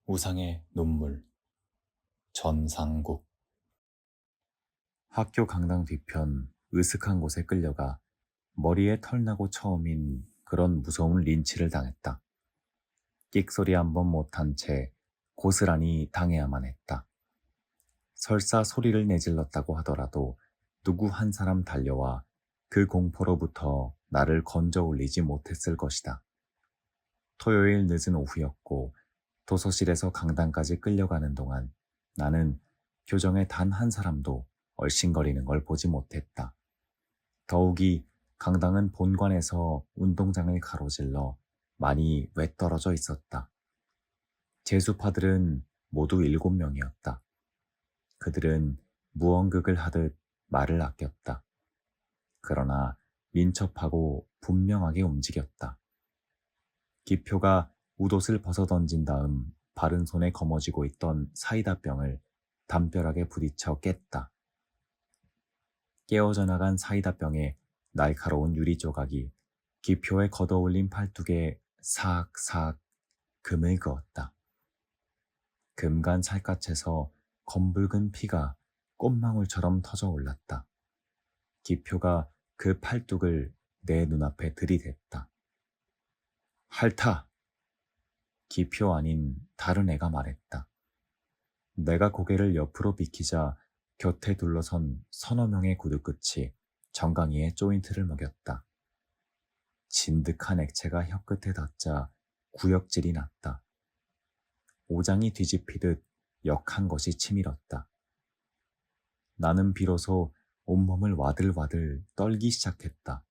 우상의 눈물. 전상국. 학교 강당 뒤편 으슥한 곳에 끌려가 머리에 털나고 처음인 그런 무서운 린치를 당했다. 끽소리 한 번 못한 채 고스란히 당해야만 했다. 설사 소리를 내질렀다고 하더라도 누구 한 사람 달려와 그 공포로부터 나를 건져 올리지 못했을 것이다. 토요일 늦은 오후였고 도서실에서 강당까지 끌려가는 동안 나는 교정의 단 한 사람도 얼씬거리는 걸 보지 못했다. 더욱이 강당은 본관에서 운동장을 가로질러 많이 외떨어져 있었다. 제수파들은 모두 7명이었다. 그들은 무언극을 하듯 말을 아꼈다. 그러나 민첩하고 분명하게 움직였다. 기표가 웃옷을 벗어던진 다음 바른 손에 거머쥐고 있던 사이다병을 담벼락에 부딪혀 깼다. 깨어져 나간 사이다병에 날카로운 유리 조각이 기표에 걷어올린 팔뚝에 사악사악 금을 그었다. 금간 살갗에서 검붉은 피가 꽃망울처럼 터져 올랐다. 기표가 그 팔뚝을 내 눈앞에 들이댔다. 핥아! 기표 아닌 다른 애가 말했다. 내가 고개를 옆으로 비키자 곁에 둘러선 서너 명의 구두끝이 정강이의 조인트를 먹였다. 진득한 액체가 혀끝에 닿자 구역질이 났다. 오장이 뒤집히듯 역한 것이 치밀었다. 나는 비로소 온몸을 와들와들 떨기 시작했다.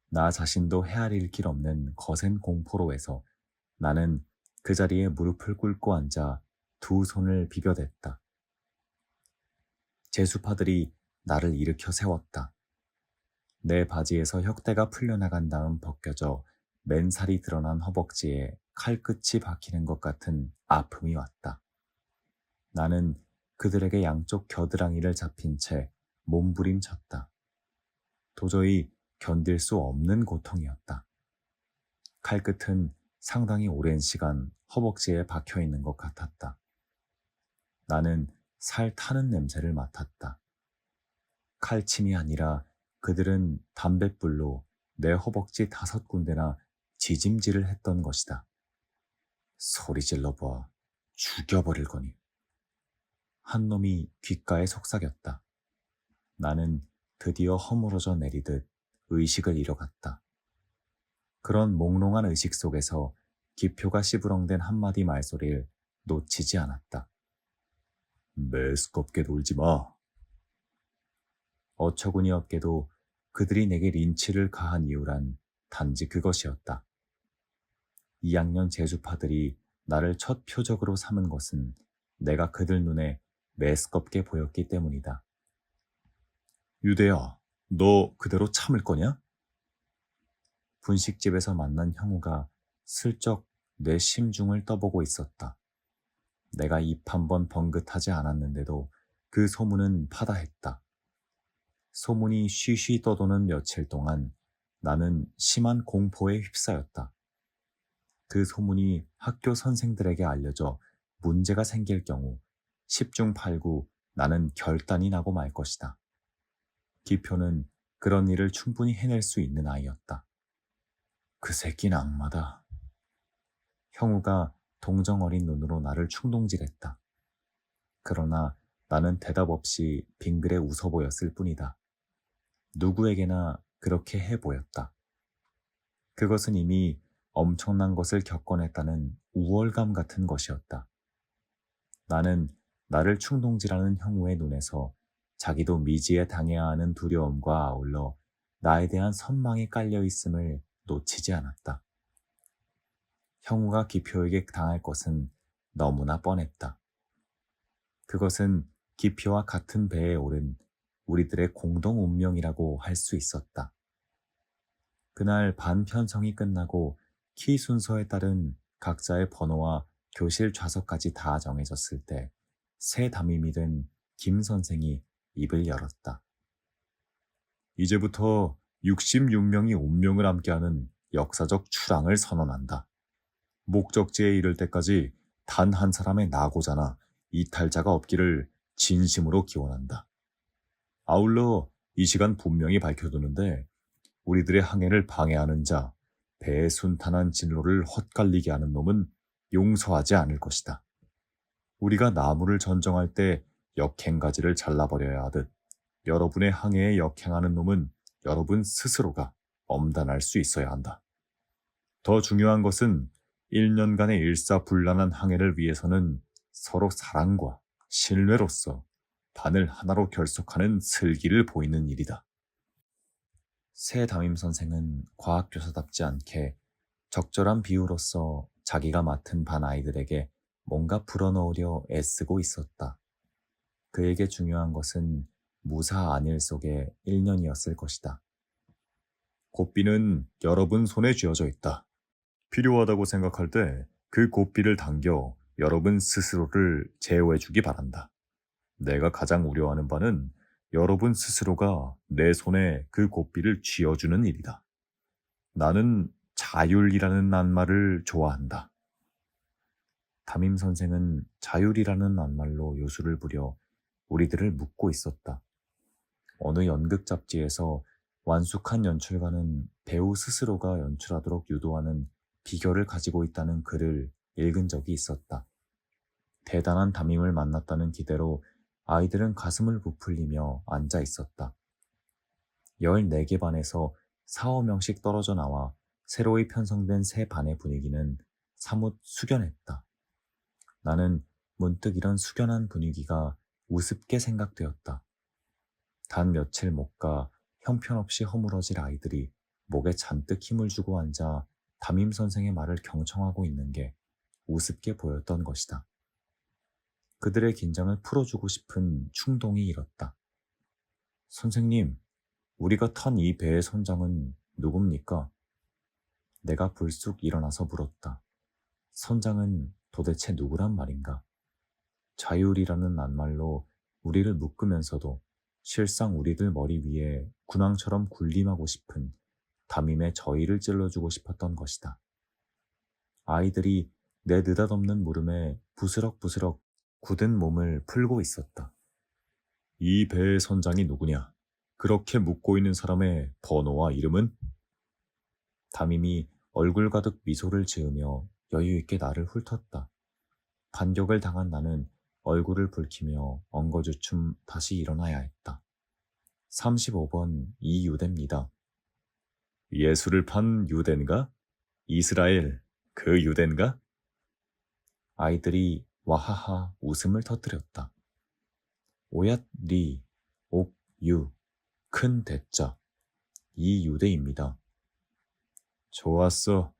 나 자신도 헤아릴 길 없는 거센 공포로에서 나는 그 자리에 무릎을 꿇고 앉아 두 손을 비벼댔다. 제수파들이 나를 일으켜 세웠다. 내 바지에서 혁대가 풀려나간 다음 벗겨져 맨살이 드러난 허벅지에 칼끝이 박히는 것 같은 아픔이 왔다. 나는 그들에게 양쪽 겨드랑이를 잡힌 채 몸부림쳤다. 도저히 견딜 수 없는 고통이었다. 칼끝은 상당히 오랜 시간 허벅지에 박혀 있는 것 같았다. 나는 살 타는 냄새를 맡았다. 칼침이 아니라 그들은 담뱃불로 내 허벅지 5군데나 지짐질을 했던 것이다. 소리 질러봐. 죽여버릴 거니. 한 놈이 귓가에 속삭였다. 나는 드디어 허물어져 내리듯 의식을 잃어갔다. 그런 몽롱한 의식 속에서 기표가 씨부렁댄 한마디 말소리를 놓치지 않았다. 매스껍게 놀지 마. 어처구니 없게도 그들이 내게 린치를 가한 이유란 단지 그것이었다. 2학년 제주파들이 나를 첫 표적으로 삼은 것은 내가 그들 눈에 매스껍게 보였기 때문이다. 유대야, 너 그대로 참을 거냐? 분식집에서 만난 형우가 슬쩍 내 심중을 떠보고 있었다. 내가 입 한 번 번긋하지 않았는데도 그 소문은 파다했다. 소문이 쉬쉬 떠도는 며칠 동안 나는 심한 공포에 휩싸였다. 그 소문이 학교 선생들에게 알려져 문제가 생길 경우 10중 8구 나는 결단이 나고 말 것이다. 기표는 그런 일을 충분히 해낼 수 있는 아이였다. 그 새끼는 악마다. 형우가 동정 어린 눈으로 나를 충동질했다. 그러나 나는 대답 없이 빙그레 웃어 보였을 뿐이다. 누구에게나 그렇게 해 보였다. 그것은 이미 엄청난 것을 겪어냈다는 우월감 같은 것이었다. 나는 나를 충동질하는 형우의 눈에서 자기도 미지에 당해야 하는 두려움과 아울러 나에 대한 선망이 깔려 있음을 놓치지 않았다. 형우가 기표에게 당할 것은 너무나 뻔했다. 그것은 기표와 같은 배에 오른 우리들의 공동 운명이라고 할 수 있었다. 그날 반 편성이 끝나고 키 순서에 따른 각자의 번호와 교실 좌석까지 다 정해졌을 때 새 담임이 된 김 선생이 입을 열었다. 이제부터 66명이 운명을 함께하는 역사적 출항을 선언한다. 목적지에 이를 때까지 단 한 사람의 낙오자나 이탈자가 없기를 진심으로 기원한다. 아울러 이 시간 분명히 밝혀두는데 우리들의 항해를 방해하는 자, 배의 순탄한 진로를 헛갈리게 하는 놈은 용서하지 않을 것이다. 우리가 나무를 전정할 때 역행가지를 잘라버려야 하듯 여러분의 항해에 역행하는 놈은 여러분 스스로가 엄단할 수 있어야 한다. 더 중요한 것은 1년간의 일사불란한 항해를 위해서는 서로 사랑과 신뢰로서 바늘 하나로 결속하는 슬기를 보이는 일이다. 새 담임 선생은 과학교사답지 않게 적절한 비유로서 자기가 맡은 반 아이들에게 뭔가 불어넣으려 애쓰고 있었다. 그에게 중요한 것은 무사 안일 속의 1년이었을 것이다. 고삐는 여러분 손에 쥐어져 있다. 필요하다고 생각할 때 그 고삐를 당겨 여러분 스스로를 제어해주기 바란다. 내가 가장 우려하는 바는 여러분 스스로가 내 손에 그 고삐를 쥐어주는 일이다. 나는 자율이라는 낱말을 좋아한다. 담임 선생은 자율이라는 낱말로 요술을 부려 우리들을 묻고 있었다. 어느 연극 잡지에서 완숙한 연출가는 배우 스스로가 연출하도록 유도하는 비결을 가지고 있다는 글을 읽은 적이 있었다. 대단한 담임을 만났다는 기대로 아이들은 가슴을 부풀리며 앉아 있었다. 14개 반에서 4, 5명씩 떨어져 나와 새로이 편성된 새 반의 분위기는 사뭇 숙연했다. 나는 문득 이런 숙연한 분위기가 우습게 생각되었다. 단 며칠 못 가 형편없이 허물어질 아이들이 목에 잔뜩 힘을 주고 앉아 담임 선생의 말을 경청하고 있는 게 우습게 보였던 것이다. 그들의 긴장을 풀어주고 싶은 충동이 일었다. 선생님, 우리가 탄 이 배의 선장은 누굽니까? 내가 불쑥 일어나서 물었다. 선장은 도대체 누구란 말인가? 자율이라는 낱말로 우리를 묶으면서도 실상 우리들 머리 위에 군왕처럼 군림하고 싶은 담임의 저희를 찔러주고 싶었던 것이다. 아이들이 내 느닷없는 물음에 부스럭부스럭 굳은 몸을 풀고 있었다. 이 배의 선장이 누구냐? 그렇게 묻고 있는 사람의 번호와 이름은? 담임이 얼굴 가득 미소를 지으며 여유있게 나를 훑었다. 반격을 당한 나는 얼굴을 붉히며 엉거주춤 다시 일어나야 했다. 35번 이유대입니다. 예수를 판 유대인가? 이스라엘 그 유대인가? 아이들이 와하하 웃음을 터뜨렸다. 오얏리, 옥유, 큰 대자, 이유대입니다. 좋았어.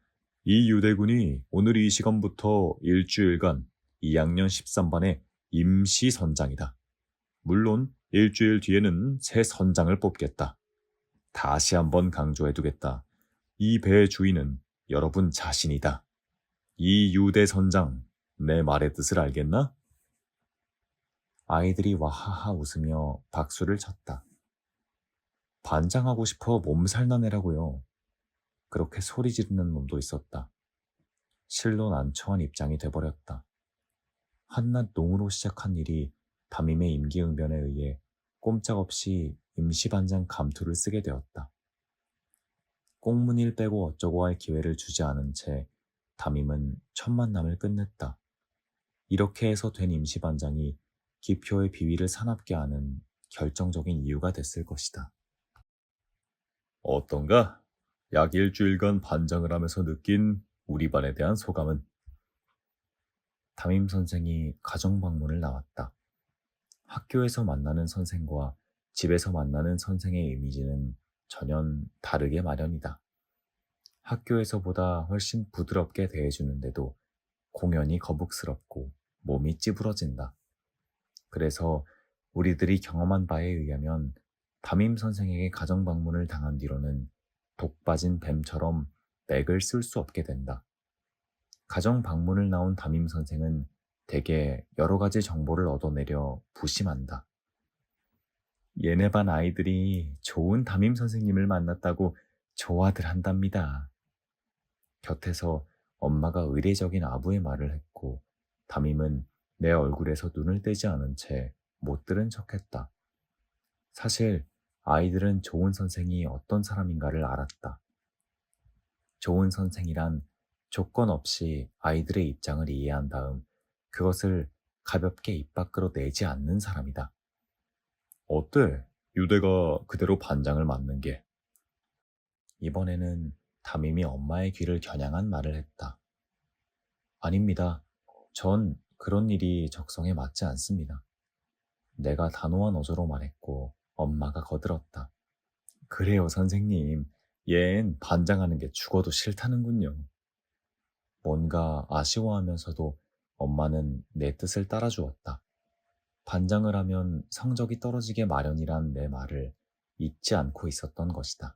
이유대군이 오늘 이 시간부터 일주일간 2학년 13반의 임시 선장이다. 물론 일주일 뒤에는 새 선장을 뽑겠다. 다시 한번 강조해두겠다. 이 배의 주인은 여러분 자신이다. 이유대 선장, 내 말의 뜻을 알겠나? 아이들이 와하하 웃으며 박수를 쳤다. 반장하고 싶어 몸살 나내라고요. 그렇게 소리 지르는 놈도 있었다. 실로 난처한 입장이 돼버렸다. 한낱 농으로 시작한 일이 담임의 임기응변에 의해 꼼짝없이 임시반장 감투를 쓰게 되었다. 꽁무니를 빼고 어쩌고 할 기회를 주지 않은 채 담임은 첫 만남을 끝냈다. 이렇게 해서 된 임시반장이 기표의 비위를 사납게 하는 결정적인 이유가 됐을 것이다. 어떤가? 약 일주일간 반장을 하면서 느낀 우리 반에 대한 소감은? 담임 선생이 가정 방문을 나왔다. 학교에서 만나는 선생과 집에서 만나는 선생의 이미지는 전혀 다르게 마련이다. 학교에서보다 훨씬 부드럽게 대해주는데도 공연히 거북스럽고 몸이 찌부러진다. 그래서 우리들이 경험한 바에 의하면 담임 선생에게 가정 방문을 당한 뒤로는 독 빠진 뱀처럼 맥을 쓸 수 없게 된다. 가정 방문을 나온 담임 선생은 대개 여러 가지 정보를 얻어내려 부심한다. 얘네 반 아이들이 좋은 담임 선생님을 만났다고 좋아들 한답니다. 곁에서 엄마가 의례적인 아부의 말을 했고 담임은 내 얼굴에서 눈을 떼지 않은 채 못 들은 척했다. 사실 아이들은 좋은 선생이 어떤 사람인가를 알았다. 좋은 선생이란 조건 없이 아이들의 입장을 이해한 다음 그것을 가볍게 입 밖으로 내지 않는 사람이다. 어때? 유대가 그대로 반장을 맡는 게. 이번에는 담임이 엄마의 귀를 겨냥한 말을 했다. 아닙니다. 전 그런 일이 적성에 맞지 않습니다. 내가 단호한 어조로 말했고 엄마가 거들었다. 그래요, 선생님. 얜 반장하는 게 죽어도 싫다는군요. 뭔가 아쉬워하면서도 엄마는 내 뜻을 따라주었다. 반장을 하면 성적이 떨어지게 마련이란 내 말을 잊지 않고 있었던 것이다.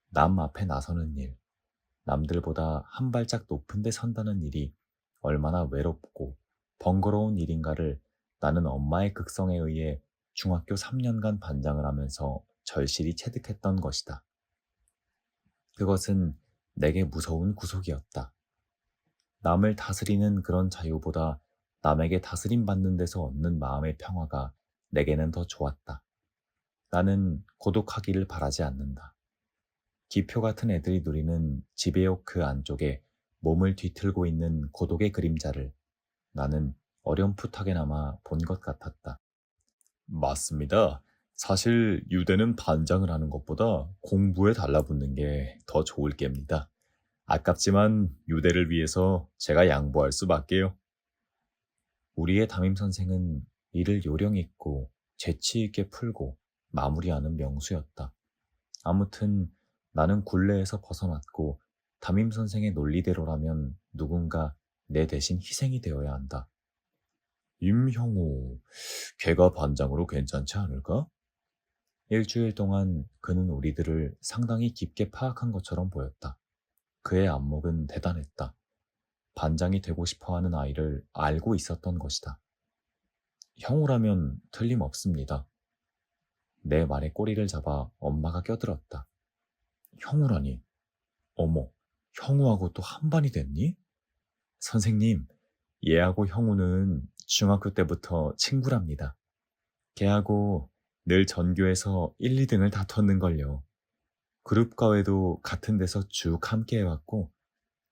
남 앞에 나서는 일, 남들보다 한 발짝 높은 데 선다는 일이 얼마나 외롭고 번거로운 일인가를 나는 엄마의 극성에 의해 중학교 3년간 반장을 하면서 절실히 체득했던 것이다. 그것은 내게 무서운 구속이었다. 남을 다스리는 그런 자유보다 남에게 다스림받는 데서 얻는 마음의 평화가 내게는 더 좋았다. 나는 고독하기를 바라지 않는다. 기표 같은 애들이 누리는 지배욕 그 안쪽에 몸을 뒤틀고 있는 고독의 그림자를 나는 어렴풋하게나마 본 것 같았다. 맞습니다. 사실 유대는 반장을 하는 것보다 공부에 달라붙는 게 더 좋을 게입니다. 아깝지만 유대를 위해서 제가 양보할 수밖에요. 우리의 담임 선생은 일을 요령 있고 재치 있게 풀고 마무리하는 명수였다. 아무튼 나는 굴레에서 벗어났고 담임 선생의 논리대로라면 누군가 내 대신 희생이 되어야 한다. 임형우, 걔가 반장으로 괜찮지 않을까? 일주일 동안 그는 우리들을 상당히 깊게 파악한 것처럼 보였다. 그의 안목은 대단했다. 반장이 되고 싶어 하는 아이를 알고 있었던 것이다. 형우라면 틀림없습니다. 내 말에 꼬리를 잡아 엄마가 껴들었다. 형우라니, 어머, 형우하고 또 한반이 됐니? 선생님, 얘하고 형우는 중학교 때부터 친구랍니다. 걔하고 늘 전교에서 1, 2등을 다퉜는걸요. 그룹과외도 같은 데서 쭉 함께 해왔고,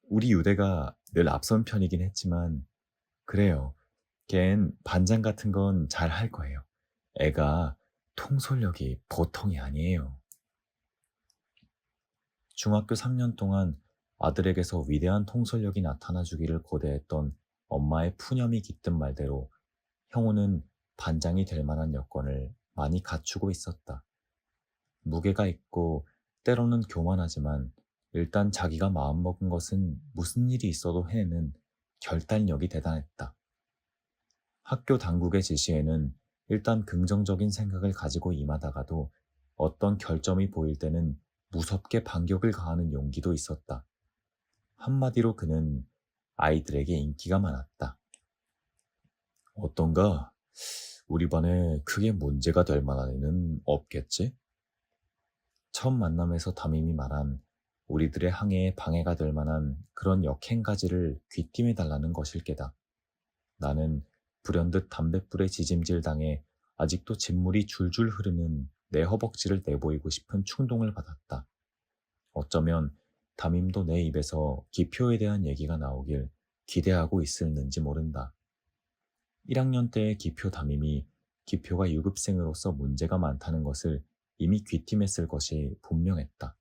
우리 유대가 늘 앞선 편이긴 했지만, 그래요. 걘 반장 같은 건 잘 할 거예요. 애가 통솔력이 보통이 아니에요. 중학교 3년 동안 아들에게서 위대한 통솔력이 나타나 주기를 고대했던 엄마의 푸념이 깃든 말대로 형우는 반장이 될 만한 여건을 많이 갖추고 있었다. 무게가 있고 때로는 교만하지만 일단 자기가 마음먹은 것은 무슨 일이 있어도 해내는 결단력이 대단했다. 학교 당국의 지시에는 일단 긍정적인 생각을 가지고 임하다가도 어떤 결점이 보일 때는 무섭게 반격을 가하는 용기도 있었다. 한마디로 그는 아이들에게 인기가 많았다. 어떤가? 우리 반에 크게 문제가 될 만한 애는 없겠지? 처음 만남에서 담임이 말한 우리들의 항해에 방해가 될 만한 그런 역행가지를 귀띔해 달라는 것일 게다. 나는 불현듯 담뱃불에 지짐질 당해 아직도 진물이 줄줄 흐르는 내 허벅지를 내보이고 싶은 충동을 받았다. 어쩌면 담임도 내 입에서 기표에 대한 얘기가 나오길 기대하고 있을는지 모른다. 1학년 때의 기표 담임이 기표가 유급생으로서 문제가 많다는 것을 이미 귀띔했을 것이 분명했다.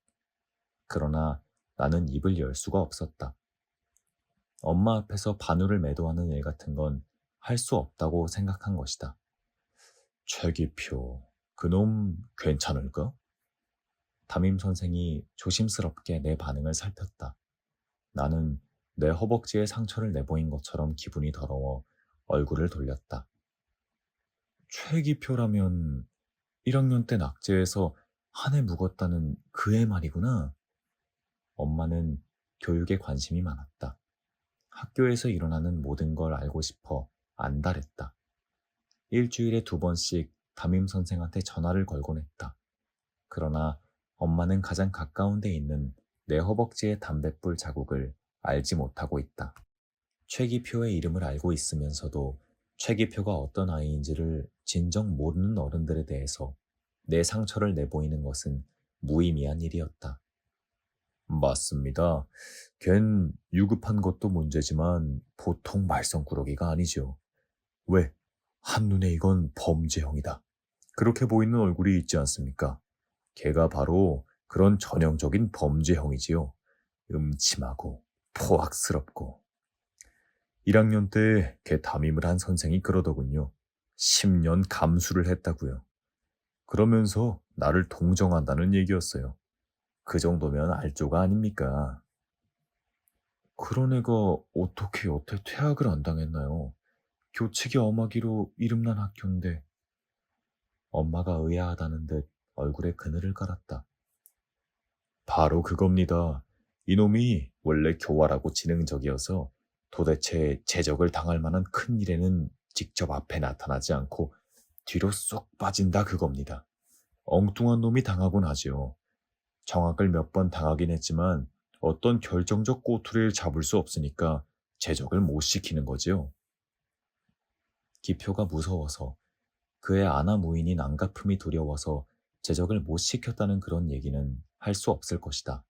그러나 나는 입을 열 수가 없었다. 엄마 앞에서 반우를 매도하는 일 같은 건 할 수 없다고 생각한 것이다. 최기표, 그놈 괜찮을까? 담임 선생이 조심스럽게 내 반응을 살폈다. 나는 내 허벅지에 상처를 내보인 것처럼 기분이 더러워 얼굴을 돌렸다. 최기표라면 1학년 때 낙제해서 한 해 묵었다는 그 애 말이구나. 엄마는 교육에 관심이 많았다. 학교에서 일어나는 모든 걸 알고 싶어 안달했다. 일주일에 2번씩 담임 선생한테 전화를 걸곤 했다. 그러나 엄마는 가장 가까운 데 있는 내 허벅지의 담뱃불 자국을 알지 못하고 있다. 최기표의 이름을 알고 있으면서도 최기표가 어떤 아이인지를 진정 모르는 어른들에 대해서 내 상처를 내보이는 것은 무의미한 일이었다. 맞습니다. 걘 유급한 것도 문제지만 보통 말썽꾸러기가 아니죠. 왜? 한눈에 이건 범죄형이다. 그렇게 보이는 얼굴이 있지 않습니까? 걔가 바로 그런 전형적인 범죄형이지요. 음침하고 포악스럽고. 1학년 때 걔 담임을 한 선생이 그러더군요. 10년 감수를 했다고요. 그러면서 나를 동정한다는 얘기였어요. 그 정도면 알조가 아닙니까? 그런 애가 어떻게 여태 퇴학을 안 당했나요? 교칙이 엄하기로 이름난 학교인데. 엄마가 의아하다는 듯 얼굴에 그늘을 깔았다. 바로 그겁니다. 이놈이 원래 교활하고 지능적이어서 도대체 제적을 당할 만한 큰 일에는 직접 앞에 나타나지 않고 뒤로 쏙 빠진다 그겁니다. 엉뚱한 놈이 당하곤 하지요. 정학을 몇 번 당하긴 했지만 어떤 결정적 꼬투리를 잡을 수 없으니까 제적을 못 시키는 거지요. 기표가 무서워서 그의 아나무인인 안가품이 두려워서 제적을 못 시켰다는 그런 얘기는 할 수 없을 것이다.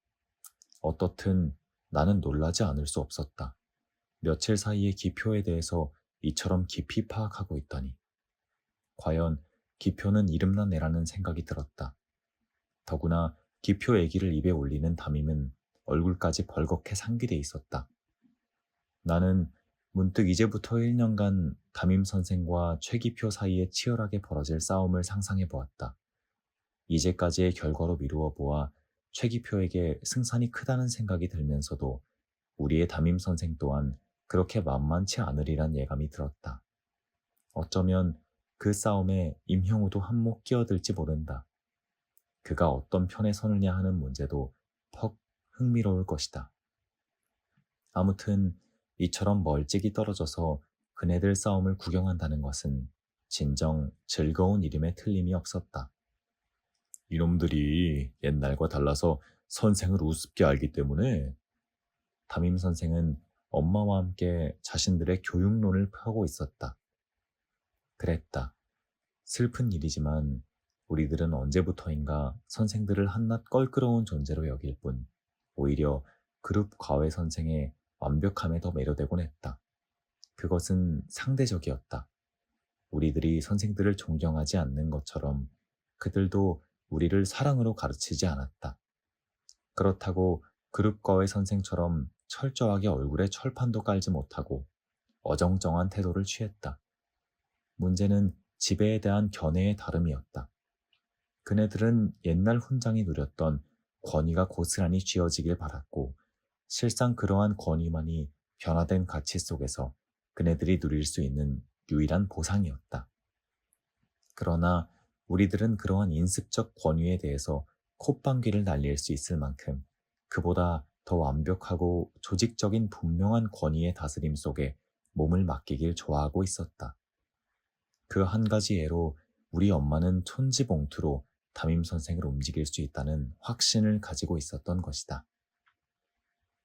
어떻든 나는 놀라지 않을 수 없었다. 며칠 사이에 기표에 대해서 이처럼 깊이 파악하고 있다니. 과연 기표는 이름난 애라는 생각이 들었다. 더구나 기표 얘기를 입에 올리는 담임은 얼굴까지 벌겋게 상기돼 있었다. 나는 문득 이제부터 1년간 담임 선생과 최기표 사이에 치열하게 벌어질 싸움을 상상해 보았다. 이제까지의 결과로 미루어 보아 최기표에게 승산이 크다는 생각이 들면서도 우리의 담임 선생 또한 그렇게 만만치 않으리란 예감이 들었다. 어쩌면 그 싸움에 임형우도 한몫 끼어들지 모른다. 그가 어떤 편에 서느냐 하는 문제도 퍽 흥미로울 것이다. 아무튼 이처럼 멀찍이 떨어져서 그네들 싸움을 구경한다는 것은 진정 즐거운 일임에 틀림이 없었다. 이놈들이 옛날과 달라서 선생을 우습게 알기 때문에 담임 선생은 엄마와 함께 자신들의 교육론을 펴고 있었다. 그랬다. 슬픈 일이지만 우리들은 언제부터인가 선생들을 한낱 껄끄러운 존재로 여길 뿐 오히려 그룹 과외 선생의 완벽함에 더 매료되곤 했다. 그것은 상대적이었다. 우리들이 선생들을 존경하지 않는 것처럼 그들도 우리를 사랑으로 가르치지 않았다. 그렇다고 그룹 과외 선생처럼 철저하게 얼굴에 철판도 깔지 못하고 어정쩡한 태도를 취했다. 문제는 지배에 대한 견해의 다름이었다. 그네들은 옛날 훈장이 누렸던 권위가 고스란히 쥐어지길 바랐고 실상 그러한 권위만이 변화된 가치 속에서 그네들이 누릴 수 있는 유일한 보상이었다. 그러나 우리들은 그러한 인습적 권위에 대해서 콧방귀를 날릴 수 있을 만큼 그보다 더 완벽하고 조직적인 분명한 권위의 다스림 속에 몸을 맡기길 좋아하고 있었다. 그 한 가지 예로 우리 엄마는 촌지봉투로 담임 선생을 움직일 수 있다는 확신을 가지고 있었던 것이다.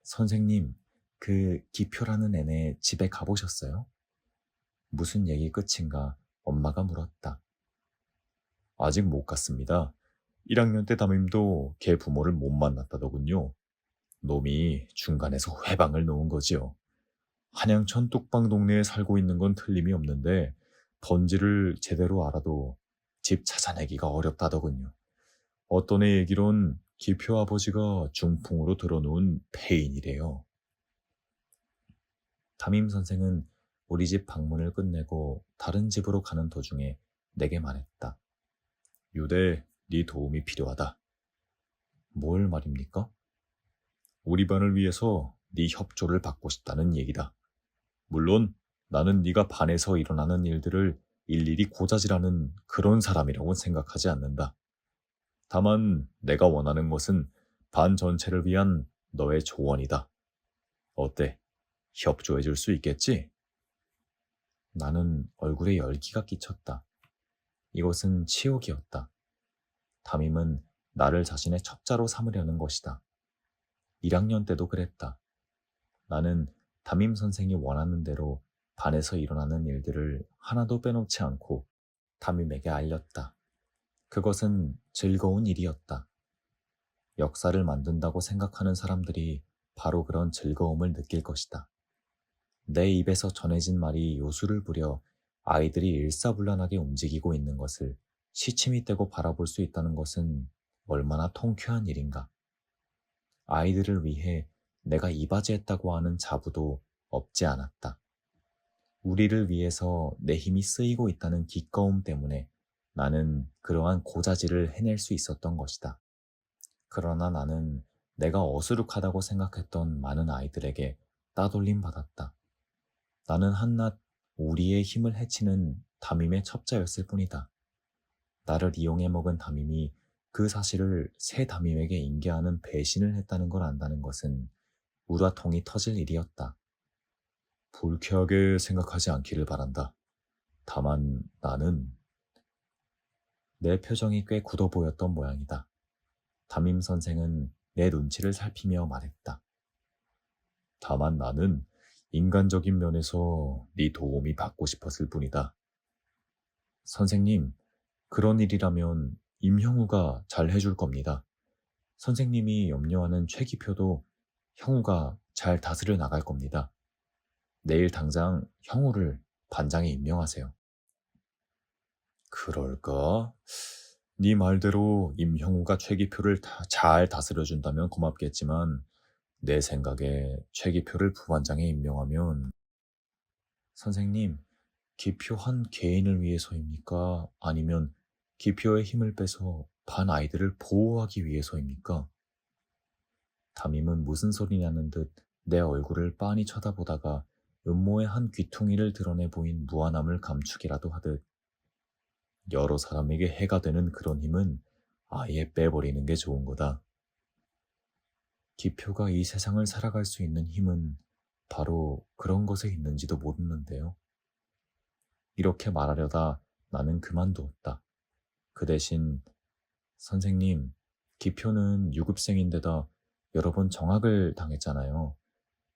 선생님, 그 기표라는 애네 집에 가보셨어요? 무슨 얘기 끝인가 엄마가 물었다. 아직 못 갔습니다. 1학년 때 담임도 걔 부모를 못 만났다더군요. 놈이 중간에서 회방을 놓은 거지요. 한양천 뚝방 동네에 살고 있는 건 틀림이 없는데 번지를 제대로 알아도 집 찾아내기가 어렵다더군요. 어떤 애 얘기론 기표 아버지가 중풍으로 들어놓은 폐인이래요. 담임 선생은 우리 집 방문을 끝내고 다른 집으로 가는 도중에 내게 말했다. 유대, 네 도움이 필요하다. 뭘 말입니까? 우리 반을 위해서 네 협조를 받고 싶다는 얘기다. 물론 나는 네가 반에서 일어나는 일들을 일일이 고자질하는 그런 사람이라고 생각하지 않는다. 다만 내가 원하는 것은 반 전체를 위한 너의 조언이다. 어때? 협조해 줄 수 있겠지? 나는 얼굴에 열기가 끼쳤다. 이것은 치욕이었다. 담임은 나를 자신의 첩자로 삼으려는 것이다. 1학년 때도 그랬다. 나는 담임 선생이 원하는 대로 반에서 일어나는 일들을 하나도 빼놓지 않고 담임에게 알렸다. 그것은 즐거운 일이었다. 역사를 만든다고 생각하는 사람들이 바로 그런 즐거움을 느낄 것이다. 내 입에서 전해진 말이 요술을 부려 아이들이 일사불란하게 움직이고 있는 것을 시침이 떼고 바라볼 수 있다는 것은 얼마나 통쾌한 일인가. 아이들을 위해 내가 이바지했다고 하는 자부도 없지 않았다. 우리를 위해서 내 힘이 쓰이고 있다는 기꺼움 때문에 나는 그러한 고자질을 해낼 수 있었던 것이다. 그러나 나는 내가 어수룩하다고 생각했던 많은 아이들에게 따돌림 받았다. 나는 한낱 우리의 힘을 해치는 담임의 첩자였을 뿐이다. 나를 이용해 먹은 담임이 그 사실을 새 담임에게 인계하는 배신을 했다는 걸 안다는 것은 우라통이 터질 일이었다. 불쾌하게 생각하지 않기를 바란다. 다만 나는 내 표정이 꽤 굳어 보였던 모양이다. 담임 선생은 내 눈치를 살피며 말했다. 다만 나는 인간적인 면에서 네 도움이 받고 싶었을 뿐이다. 선생님, 그런 일이라면 임형우가 잘 해줄 겁니다. 선생님이 염려하는 최기표도 형우가 잘 다스려 나갈 겁니다. 내일 당장 형우를 반장에 임명하세요. 그럴까? 네 말대로 임형우가 최기표를 잘 다스려준다면 고맙겠지만 내 생각에 최기표를 부반장에 임명하면 선생님, 기표 한 개인을 위해서입니까? 아니면 기표의 힘을 빼서 반 아이들을 보호하기 위해서입니까? 담임은 무슨 소리냐는 듯 내 얼굴을 빤히 쳐다보다가 음모의 한 귀퉁이를 드러내 보인 무안함을 감추기라도 하듯 여러 사람에게 해가 되는 그런 힘은 아예 빼버리는 게 좋은 거다. 기표가 이 세상을 살아갈 수 있는 힘은 바로 그런 것에 있는지도 모르는데요. 이렇게 말하려다 나는 그만두었다. 그 대신 선생님, 기표는 유급생인데다 여러 번 정학을 당했잖아요.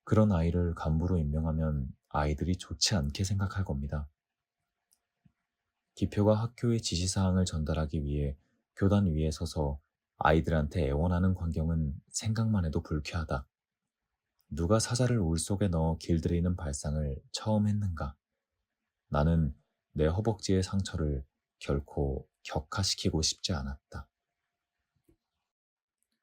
그런 아이를 간부로 임명하면 아이들이 좋지 않게 생각할 겁니다. 기표가 학교의 지시사항을 전달하기 위해 교단 위에 서서 아이들한테 애원하는 광경은 생각만 해도 불쾌하다. 누가 사자를 울 속에 넣어 길들이는 발상을 처음 했는가? 나는 내 허벅지의 상처를 결코 격화시키고 싶지 않았다.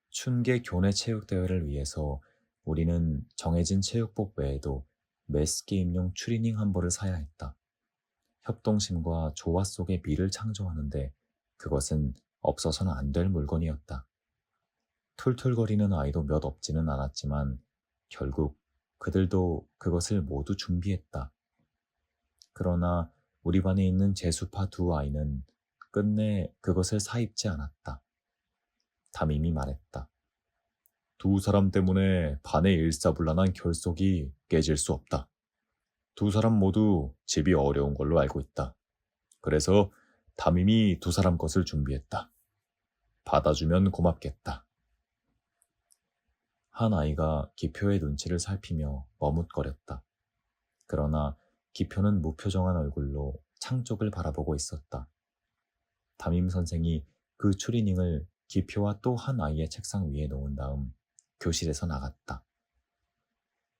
춘계 교내 체육대회를 위해서 우리는 정해진 체육복 외에도 매스게임용 추리닝 한 벌을 사야 했다. 협동심과 조화 속의 미를 창조하는데 그것은 없어서는 안 될 물건이었다. 툴툴거리는 아이도 몇 없지는 않았지만 결국 그들도 그것을 모두 준비했다. 그러나 우리 반에 있는 재수파 두 아이는 끝내 그것을 사입지 않았다. 담임이 말했다. 두 사람 때문에 반의 일사불란한 결속이 깨질 수 없다. 두 사람 모두 집이 어려운 걸로 알고 있다. 그래서 담임이 두 사람 것을 준비했다. 받아주면 고맙겠다. 한 아이가 기표의 눈치를 살피며 머뭇거렸다. 그러나 기표는 무표정한 얼굴로 창 쪽을 바라보고 있었다. 담임 선생이 그 추리닝을 기표와 또 한 아이의 책상 위에 놓은 다음 교실에서 나갔다.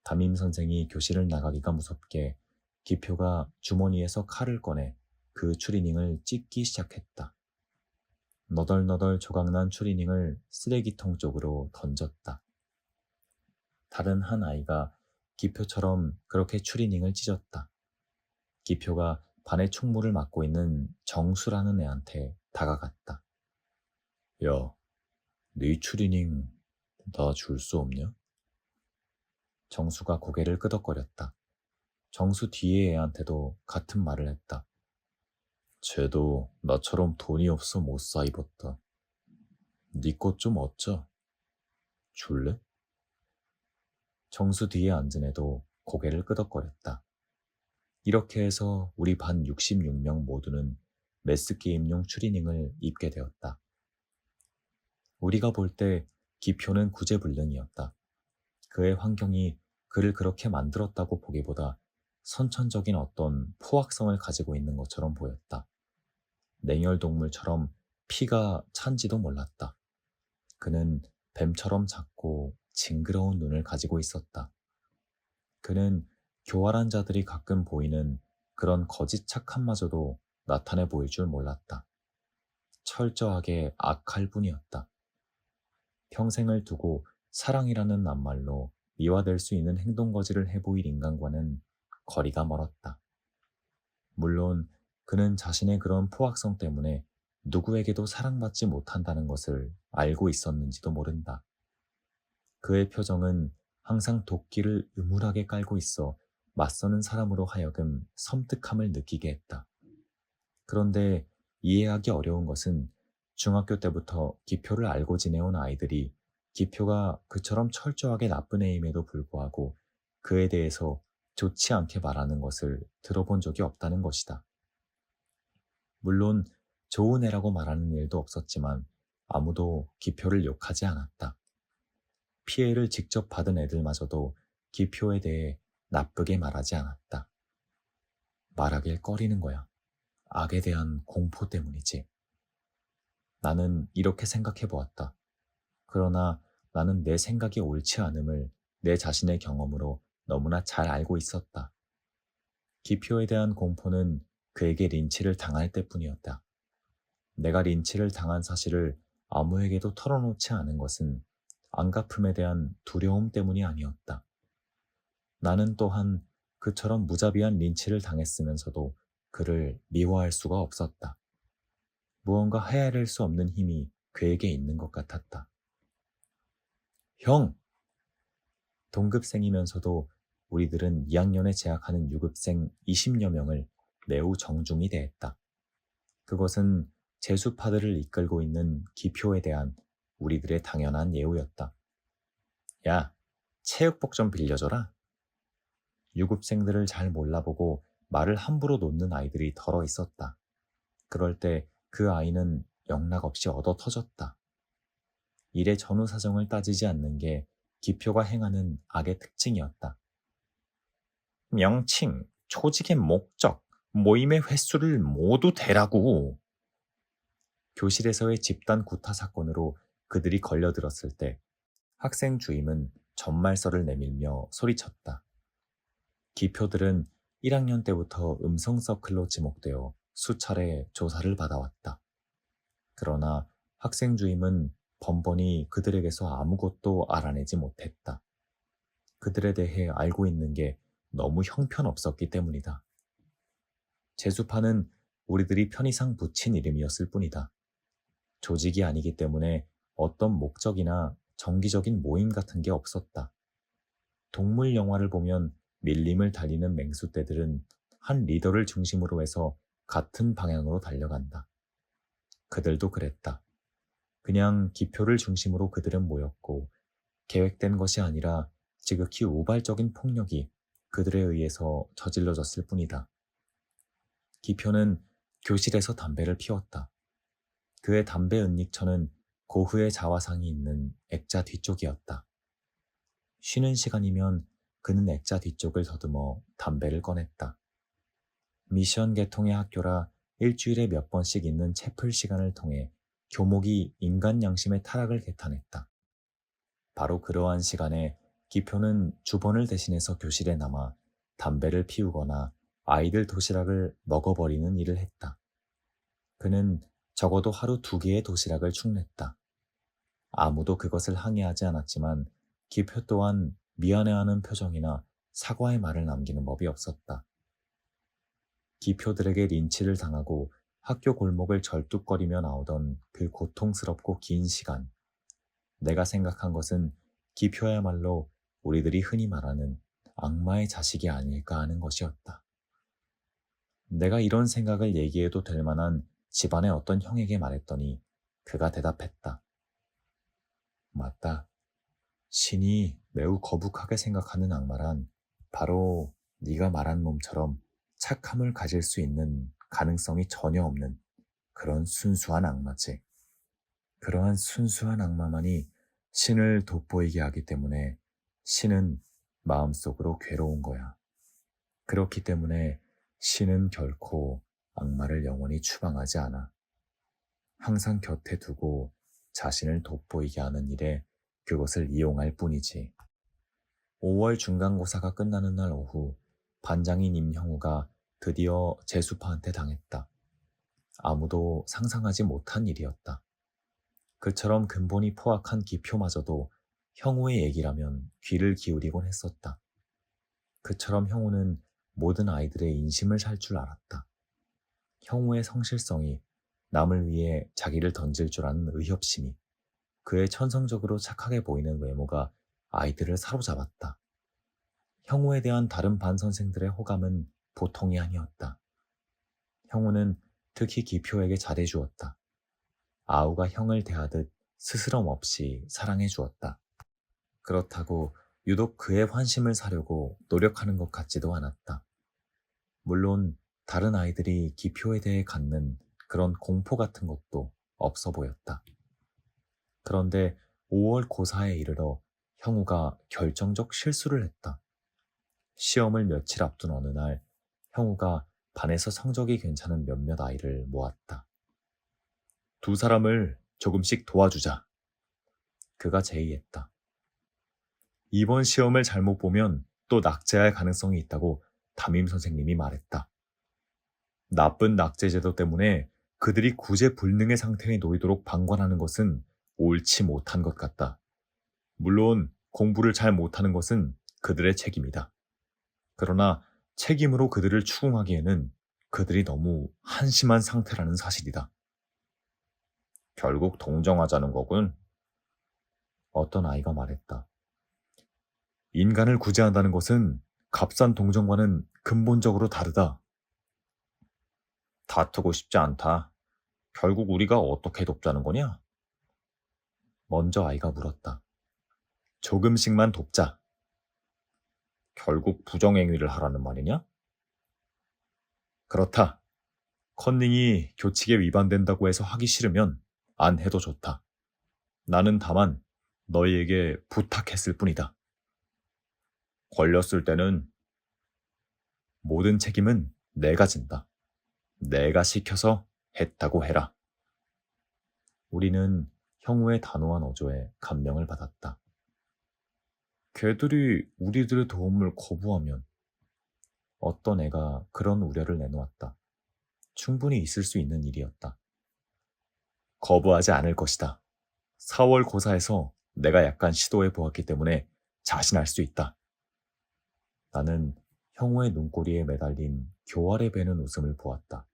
담임 선생이 교실을 나가기가 무섭게 기표가 주머니에서 칼을 꺼내 그 추리닝을 찢기 시작했다. 너덜너덜 조각난 추리닝을 쓰레기통 쪽으로 던졌다. 다른 한 아이가 기표처럼 그렇게 추리닝을 찢었다. 기표가 반의 총무를 맡고 있는 정수라는 애한테 다가갔다. 야, 네 추리닝 나 줄 수 없냐? 정수가 고개를 끄덕거렸다. 정수 뒤의 애한테도 같은 말을 했다. 쟤도 나처럼 돈이 없어 못 사 입었다. 네 것 좀 얻자. 줄래? 정수 뒤에 앉은 애도 고개를 끄덕거렸다. 이렇게 해서 우리 반 66명 모두는 매스게임용 추리닝을 입게 되었다. 우리가 볼 때 기표는 구제불능이었다. 그의 환경이 그를 그렇게 만들었다고 보기보다 선천적인 어떤 포악성을 가지고 있는 것처럼 보였다. 냉혈동물처럼 피가 찬지도 몰랐다. 그는 뱀처럼 작고 징그러운 눈을 가지고 있었다. 그는 교활한 자들이 가끔 보이는 그런 거짓 착함마저도 나타내 보일 줄 몰랐다. 철저하게 악할 뿐이었다. 평생을 두고 사랑이라는 낱말로 미화될 수 있는 행동거지를 해보일 인간과는 거리가 멀었다. 물론 그는 자신의 그런 포악성 때문에 누구에게도 사랑받지 못한다는 것을 알고 있었는지도 모른다. 그의 표정은 항상 도끼를 음울하게 깔고 있어 맞서는 사람으로 하여금 섬뜩함을 느끼게 했다. 그런데 이해하기 어려운 것은 중학교 때부터 기표를 알고 지내온 아이들이 기표가 그처럼 철저하게 나쁜 애임에도 불구하고 그에 대해서 좋지 않게 말하는 것을 들어본 적이 없다는 것이다. 물론 좋은 애라고 말하는 일도 없었지만 아무도 기표를 욕하지 않았다. 피해를 직접 받은 애들마저도 기표에 대해 나쁘게 말하지 않았다. 말하길 꺼리는 거야. 악에 대한 공포 때문이지. 나는 이렇게 생각해 보았다. 그러나 나는 내 생각이 옳지 않음을 내 자신의 경험으로 너무나 잘 알고 있었다. 기표에 대한 공포는 그에게 린치를 당할 때뿐이었다. 내가 린치를 당한 사실을 아무에게도 털어놓지 않은 것은 안갚음에 대한 두려움 때문이 아니었다. 나는 또한 그처럼 무자비한 린치를 당했으면서도 그를 미워할 수가 없었다. 무언가 헤아릴 수 없는 힘이 그에게 있는 것 같았다. 형! 동급생이면서도 우리들은 2학년에 재학하는 유급생 20여 명을 매우 정중히 대했다. 그것은 재수파들을 이끌고 있는 기표에 대한 우리들의 당연한 예우였다. 야, 체육복 좀 빌려줘라. 유급생들을 잘 몰라보고 말을 함부로 놓는 아이들이 덜어 있었다. 그럴 때 그 아이는 영락없이 얻어 터졌다. 일의 전후 사정을 따지지 않는 게 기표가 행하는 악의 특징이었다. 명칭, 조직의 목적, 모임의 횟수를 모두 대라고. 교실에서의 집단 구타 사건으로 그들이 걸려들었을 때 학생 주임은 전말서를 내밀며 소리쳤다. 기표들은 1학년 때부터 음성 서클로 지목되어 수차례 조사를 받아왔다. 그러나 학생 주임은 번번이 그들에게서 아무것도 알아내지 못했다. 그들에 대해 알고 있는 게 너무 형편없었기 때문이다. 재수파는 우리들이 편의상 붙인 이름이었을 뿐이다. 조직이 아니기 때문에 어떤 목적이나 정기적인 모임 같은 게 없었다. 동물 영화를 보면 밀림을 달리는 맹수떼들은 한 리더를 중심으로 해서 같은 방향으로 달려간다. 그들도 그랬다. 그냥 기표를 중심으로 그들은 모였고 계획된 것이 아니라 지극히 우발적인 폭력이 그들에 의해서 저질러졌을 뿐이다. 기표는 교실에서 담배를 피웠다. 그의 담배 은닉처는 고흐의 자화상이 있는 액자 뒤쪽이었다. 쉬는 시간이면 그는 액자 뒤쪽을 더듬어 담배를 꺼냈다. 미션 계통의 학교라 일주일에 몇 번씩 있는 채플 시간을 통해 교목이 인간 양심의 타락을 개탄했다. 바로 그러한 시간에 기표는 주번을 대신해서 교실에 남아 담배를 피우거나 아이들 도시락을 먹어버리는 일을 했다. 그는 적어도 하루 2개의 도시락을 축냈다. 아무도 그것을 항의하지 않았지만 기표 또한 미안해하는 표정이나 사과의 말을 남기는 법이 없었다. 기표들에게 린치를 당하고 학교 골목을 절뚝거리며 나오던 그 고통스럽고 긴 시간. 내가 생각한 것은 기표야말로 우리들이 흔히 말하는 악마의 자식이 아닐까 하는 것이었다. 내가 이런 생각을 얘기해도 될 만한 집안의 어떤 형에게 말했더니 그가 대답했다. 맞다. 신이 매우 거북하게 생각하는 악마란 바로 네가 말한 놈처럼 착함을 가질 수 있는 가능성이 전혀 없는 그런 순수한 악마지. 그러한 순수한 악마만이 신을 돋보이게 하기 때문에 신은 마음속으로 괴로운 거야. 그렇기 때문에 신은 결코 악마를 영원히 추방하지 않아. 항상 곁에 두고 자신을 돋보이게 하는 일에 그것을 이용할 뿐이지. 5월 중간고사가 끝나는 날 오후, 반장인 임형우가 드디어 재수파한테 당했다. 아무도 상상하지 못한 일이었다. 그처럼 근본이 포악한 기표마저도 형우의 얘기라면 귀를 기울이곤 했었다. 그처럼 형우는 모든 아이들의 인심을 살 줄 알았다. 형우의 성실성이, 남을 위해 자기를 던질 줄 아는 의협심이, 그의 천성적으로 착하게 보이는 외모가 아이들을 사로잡았다. 형우에 대한 다른 반 선생들의 호감은 보통이 아니었다. 형우는 특히 기표에게 잘해주었다. 아우가 형을 대하듯 스스럼 없이 사랑해 주었다. 그렇다고 유독 그의 환심을 사려고 노력하는 것 같지도 않았다. 물론 다른 아이들이 기표에 대해 갖는 그런 공포 같은 것도 없어 보였다. 그런데 5월 고사에 이르러 형우가 결정적 실수를 했다. 시험을 며칠 앞둔 어느 날 형우가 반에서 성적이 괜찮은 몇몇 아이를 모았다. 두 사람을 조금씩 도와주자. 그가 제의했다. 이번 시험을 잘못 보면 또 낙제할 가능성이 있다고 담임 선생님이 말했다. 나쁜 낙제 제도 때문에 그들이 구제불능의 상태에 놓이도록 방관하는 것은 옳지 못한 것 같다. 물론 공부를 잘 못하는 것은 그들의 책임이다. 그러나 책임으로 그들을 추궁하기에는 그들이 너무 한심한 상태라는 사실이다. 결국 동정하자는 거군. 어떤 아이가 말했다. 인간을 구제한다는 것은 값싼 동정과는 근본적으로 다르다. 다투고 싶지 않다. 결국 우리가 어떻게 돕자는 거냐? 먼저 아이가 물었다. 조금씩만 돕자. 결국 부정행위를 하라는 말이냐? 그렇다. 컨닝이 교칙에 위반된다고 해서 하기 싫으면 안 해도 좋다. 나는 다만 너희에게 부탁했을 뿐이다. 걸렸을 때는 모든 책임은 내가 진다. 내가 시켜서 했다고 해라. 우리는 형우의 단호한 어조에 감명을 받았다. 걔들이 우리들의 도움을 거부하면 어떤 애가 그런 우려를 내놓았다. 충분히 있을 수 있는 일이었다. 거부하지 않을 것이다. 4월 고사에서 내가 약간 시도해 보았기 때문에 자신할 수 있다. 나는 형우의 눈꼬리에 매달린 교활해 배는 웃음을 보았다.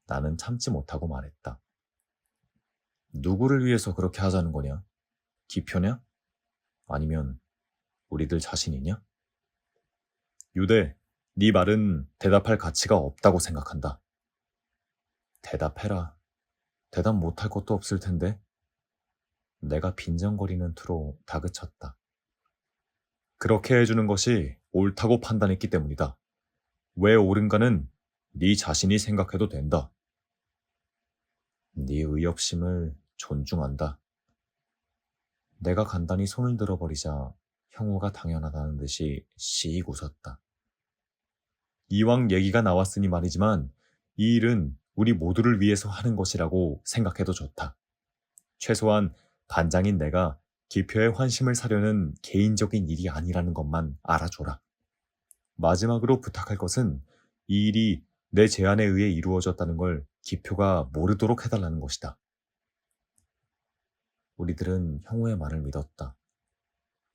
나는 참지 못하고 말했다. 누구를 위해서 그렇게 하자는 거냐? 기표냐? 아니면 우리들 자신이냐? 유대, 네 말은 대답할 가치가 없다고 생각한다. 대답해라. 대답 못할 것도 없을 텐데. 내가 빈정거리는 투로 다그쳤다. 그렇게 해주는 것이 옳다고 판단했기 때문이다. 왜 옳은가는 네 자신이 생각해도 된다. 네 의협심을 존중한다. 내가 간단히 손을 들어버리자 형우가 당연하다는 듯이 씩 웃었다. 이왕 얘기가 나왔으니 말이지만 이 일은 우리 모두를 위해서 하는 것이라고 생각해도 좋다. 최소한 반장인 내가 기표의 환심을 사려는 개인적인 일이 아니라는 것만 알아줘라. 마지막으로 부탁할 것은 이 일이 내 제안에 의해 이루어졌다는 걸 기표가 모르도록 해달라는 것이다. 우리들은 형우의 말을 믿었다.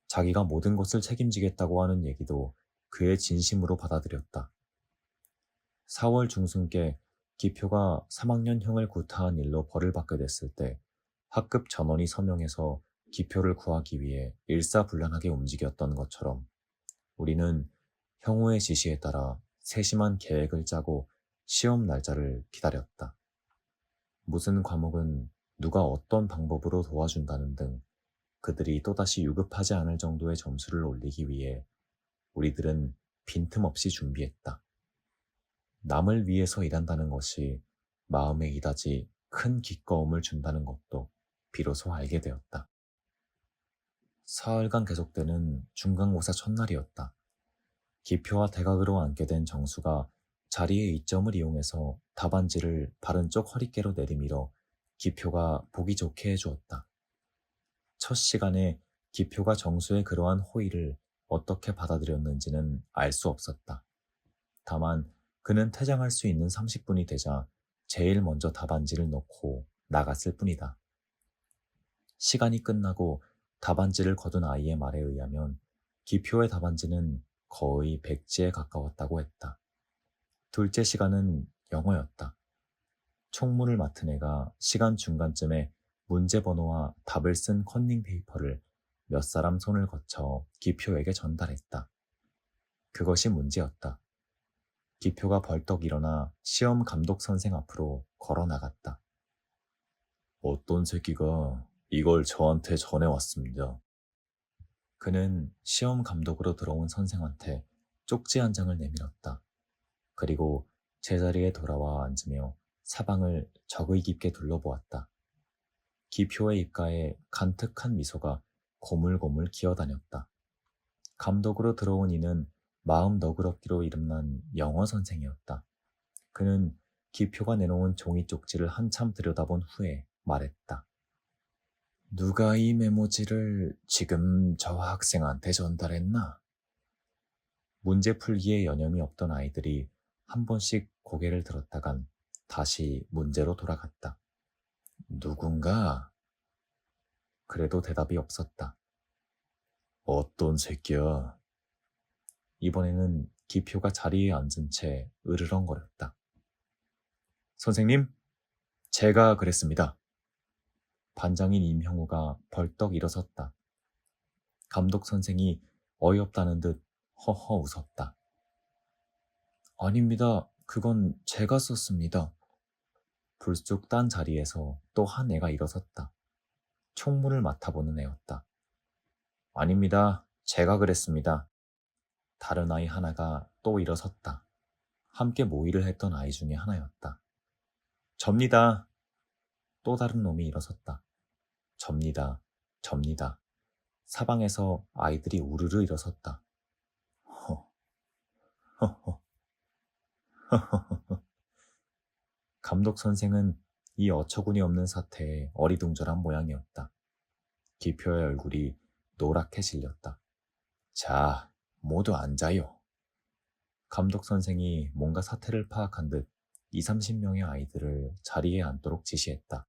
자기가 모든 것을 책임지겠다고 하는 얘기도 그의 진심으로 받아들였다. 4월 중순께 기표가 3학년 형을 구타한 일로 벌을 받게 됐을 때 학급 전원이 서명해서 기표를 구하기 위해 일사불란하게 움직였던 것처럼 우리는 형우의 지시에 따라 세심한 계획을 짜고 시험 날짜를 기다렸다. 무슨 과목은 누가 어떤 방법으로 도와준다는 등 그들이 또다시 유급하지 않을 정도의 점수를 올리기 위해 우리들은 빈틈없이 준비했다. 남을 위해서 일한다는 것이 마음에 이다지 큰 기꺼움을 준다는 것도 비로소 알게 되었다. 사흘간 계속되는 중간고사 첫날이었다. 기표와 대각으로 앉게 된 정수가 자리의 이점을 이용해서 답안지를 바른 쪽 허리깨로 내리밀어 기표가 보기 좋게 해주었다. 첫 시간에 기표가 정수의 그러한 호의를 어떻게 받아들였는지는 알 수 없었다. 다만 그는 퇴장할 수 있는 30분이 되자 제일 먼저 답안지를 놓고 나갔을 뿐이다. 시간이 끝나고 답안지를 거둔 아이의 말에 의하면 기표의 답안지는 거의 백지에 가까웠다고 했다. 둘째 시간은 영어였다. 총무를 맡은 애가 시간 중간쯤에 문제 번호와 답을 쓴 컨닝 페이퍼를 몇 사람 손을 거쳐 기표에게 전달했다. 그것이 문제였다. 기표가 벌떡 일어나 시험 감독 선생 앞으로 걸어 나갔다. 어떤 새끼가 이걸 저한테 전해왔습니다. 그는 시험 감독으로 들어온 선생한테 쪽지 한 장을 내밀었다. 그리고 제자리에 돌아와 앉으며 사방을 적의 깊게 둘러보았다. 기표의 입가에 간특한 미소가 고물고물 기어다녔다. 감독으로 들어온 이는 마음 너그럽기로 이름난 영어 선생이었다. 그는 기표가 내놓은 종이 쪽지를 한참 들여다본 후에 말했다. 누가 이 메모지를 지금 저 학생한테 전달했나? 문제 풀기에 여념이 없던 아이들이 한 번씩 고개를 들었다간 다시 문제로 돌아갔다. 누군가? 그래도 대답이 없었다. 어떤 새끼야? 이번에는 기표가 자리에 앉은 채 으르렁거렸다. 선생님, 제가 그랬습니다. 반장인 임형우가 벌떡 일어섰다. 감독 선생이 어이없다는 듯 허허 웃었다. 아닙니다. 그건 제가 썼습니다. 불쑥 딴 자리에서 또 한 애가 일어섰다. 총무를 맡아보는 애였다. 아닙니다. 제가 그랬습니다. 다른 아이 하나가 또 일어섰다. 함께 모의를 했던 아이 중에 하나였다. 접니다. 또 다른 놈이 일어섰다. 접니다. 접니다. 사방에서 아이들이 우르르 일어섰다. 허, 허허, 허허허. 감독 선생은 이 어처구니 없는 사태에 어리둥절한 모양이었다. 기표의 얼굴이 노랗게 질렸다. 자, 모두 앉아요. 감독 선생이 뭔가 사태를 파악한 듯 20, 30명의 아이들을 자리에 앉도록 지시했다.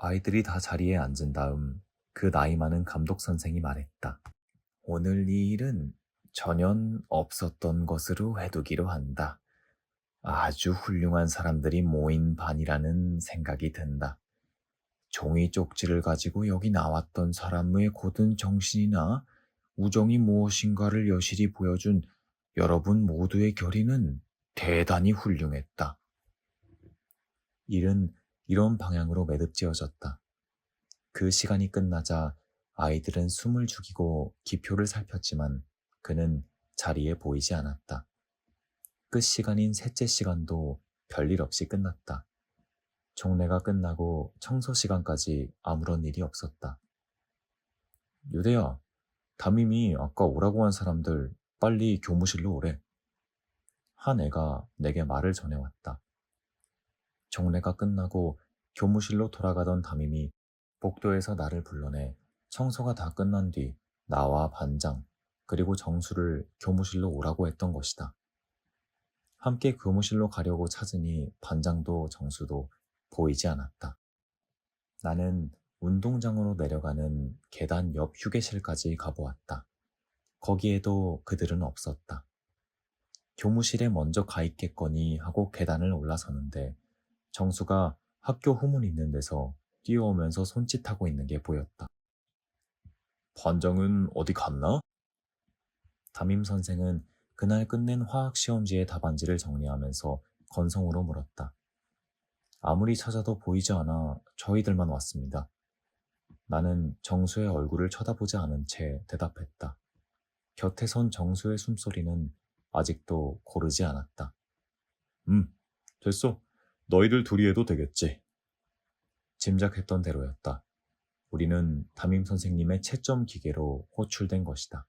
아이들이 다 자리에 앉은 다음 그 나이 많은 감독 선생이 말했다. 오늘 이 일은 전혀 없었던 것으로 해두기로 한다. 아주 훌륭한 사람들이 모인 반이라는 생각이 든다. 종이 쪽지를 가지고 여기 나왔던 사람의 고든 정신이나 우정이 무엇인가를 여실히 보여준 여러분 모두의 결의는 대단히 훌륭했다. 일은 이런 방향으로 매듭지어졌다. 그 시간이 끝나자 아이들은 숨을 죽이고 기표를 살폈지만 그는 자리에 보이지 않았다. 끝 시간인 셋째 시간도 별일 없이 끝났다. 종례가 끝나고 청소 시간까지 아무런 일이 없었다. 유대야, 담임이 아까 오라고 한 사람들 빨리 교무실로 오래. 한 애가 내게 말을 전해왔다. 종례가 끝나고 교무실로 돌아가던 담임이 복도에서 나를 불러내 청소가 다 끝난 뒤 나와 반장 그리고 정수를 교무실로 오라고 했던 것이다. 함께 교무실로 가려고 찾으니 반장도 정수도 보이지 않았다. 나는 운동장으로 내려가는 계단 옆 휴게실까지 가보았다. 거기에도 그들은 없었다. 교무실에 먼저 가 있겠거니 하고 계단을 올라서는데 정수가 학교 후문 있는 데서 뛰어오면서 손짓하고 있는 게 보였다. 반장은 어디 갔나? 담임 선생은 그날 끝낸 화학시험지의 답안지를 정리하면서 건성으로 물었다. 아무리 찾아도 보이지 않아 저희들만 왔습니다. 나는 정수의 얼굴을 쳐다보지 않은 채 대답했다. 곁에 선 정수의 숨소리는 아직도 고르지 않았다. 됐어. 너희들 둘이 해도 되겠지. 짐작했던 대로였다. 우리는 담임 선생님의 채점 기계로 호출된 것이다.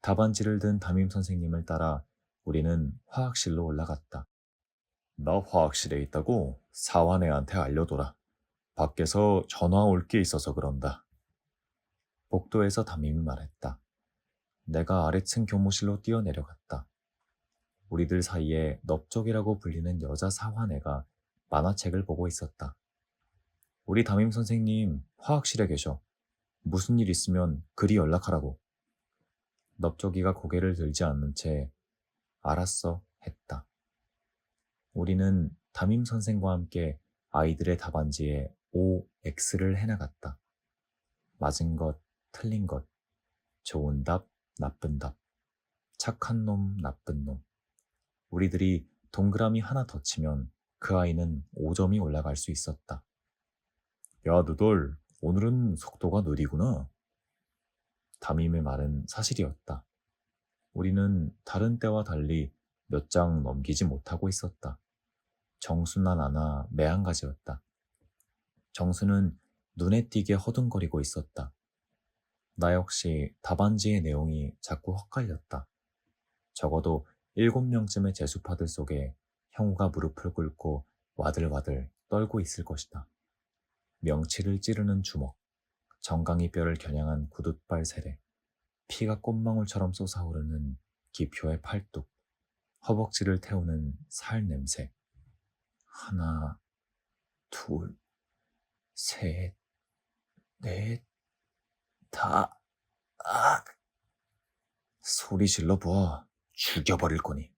답안지를 든 담임 선생님을 따라 우리는 화학실로 올라갔다. 나 화학실에 있다고 사환애한테 알려둬라. 밖에서 전화 올 게 있어서 그런다. 복도에서 담임이 말했다. 내가 아래층 교무실로 뛰어내려갔다. 우리들 사이에 넙적이라고 불리는 여자 사환애가 만화책을 보고 있었다. 우리 담임 선생님 화학실에 계셔. 무슨 일 있으면 그리 연락하라고. 넙적이가 고개를 들지 않는 채 알았어 했다. 우리는 담임 선생과 함께 아이들의 답안지에 OX를 해나갔다. 맞은 것, 틀린 것, 좋은 답, 나쁜 답, 착한 놈, 나쁜 놈. 우리들이 동그라미 하나 더 치면 그 아이는 5점이 올라갈 수 있었다. 야, 너들 오늘은 속도가 느리구나. 담임의 말은 사실이었다. 우리는 다른 때와 달리 몇 장 넘기지 못하고 있었다. 정수나 나나 매한가지였다. 정수는 눈에 띄게 허둥거리고 있었다. 나 역시 답안지의 내용이 자꾸 헛갈렸다. 적어도 7명쯤의 재수파들 속에 형우가 무릎을 꿇고 와들와들 떨고 있을 것이다. 명치를 찌르는 주먹, 정강이 뼈를 겨냥한 구둣발 세례, 피가 꽃망울처럼 솟아오르는 기표의 팔뚝, 허벅지를 태우는 살 냄새. 하나, 둘, 셋, 넷, 다, 아! 소리 질러봐. 죽여버릴 거니.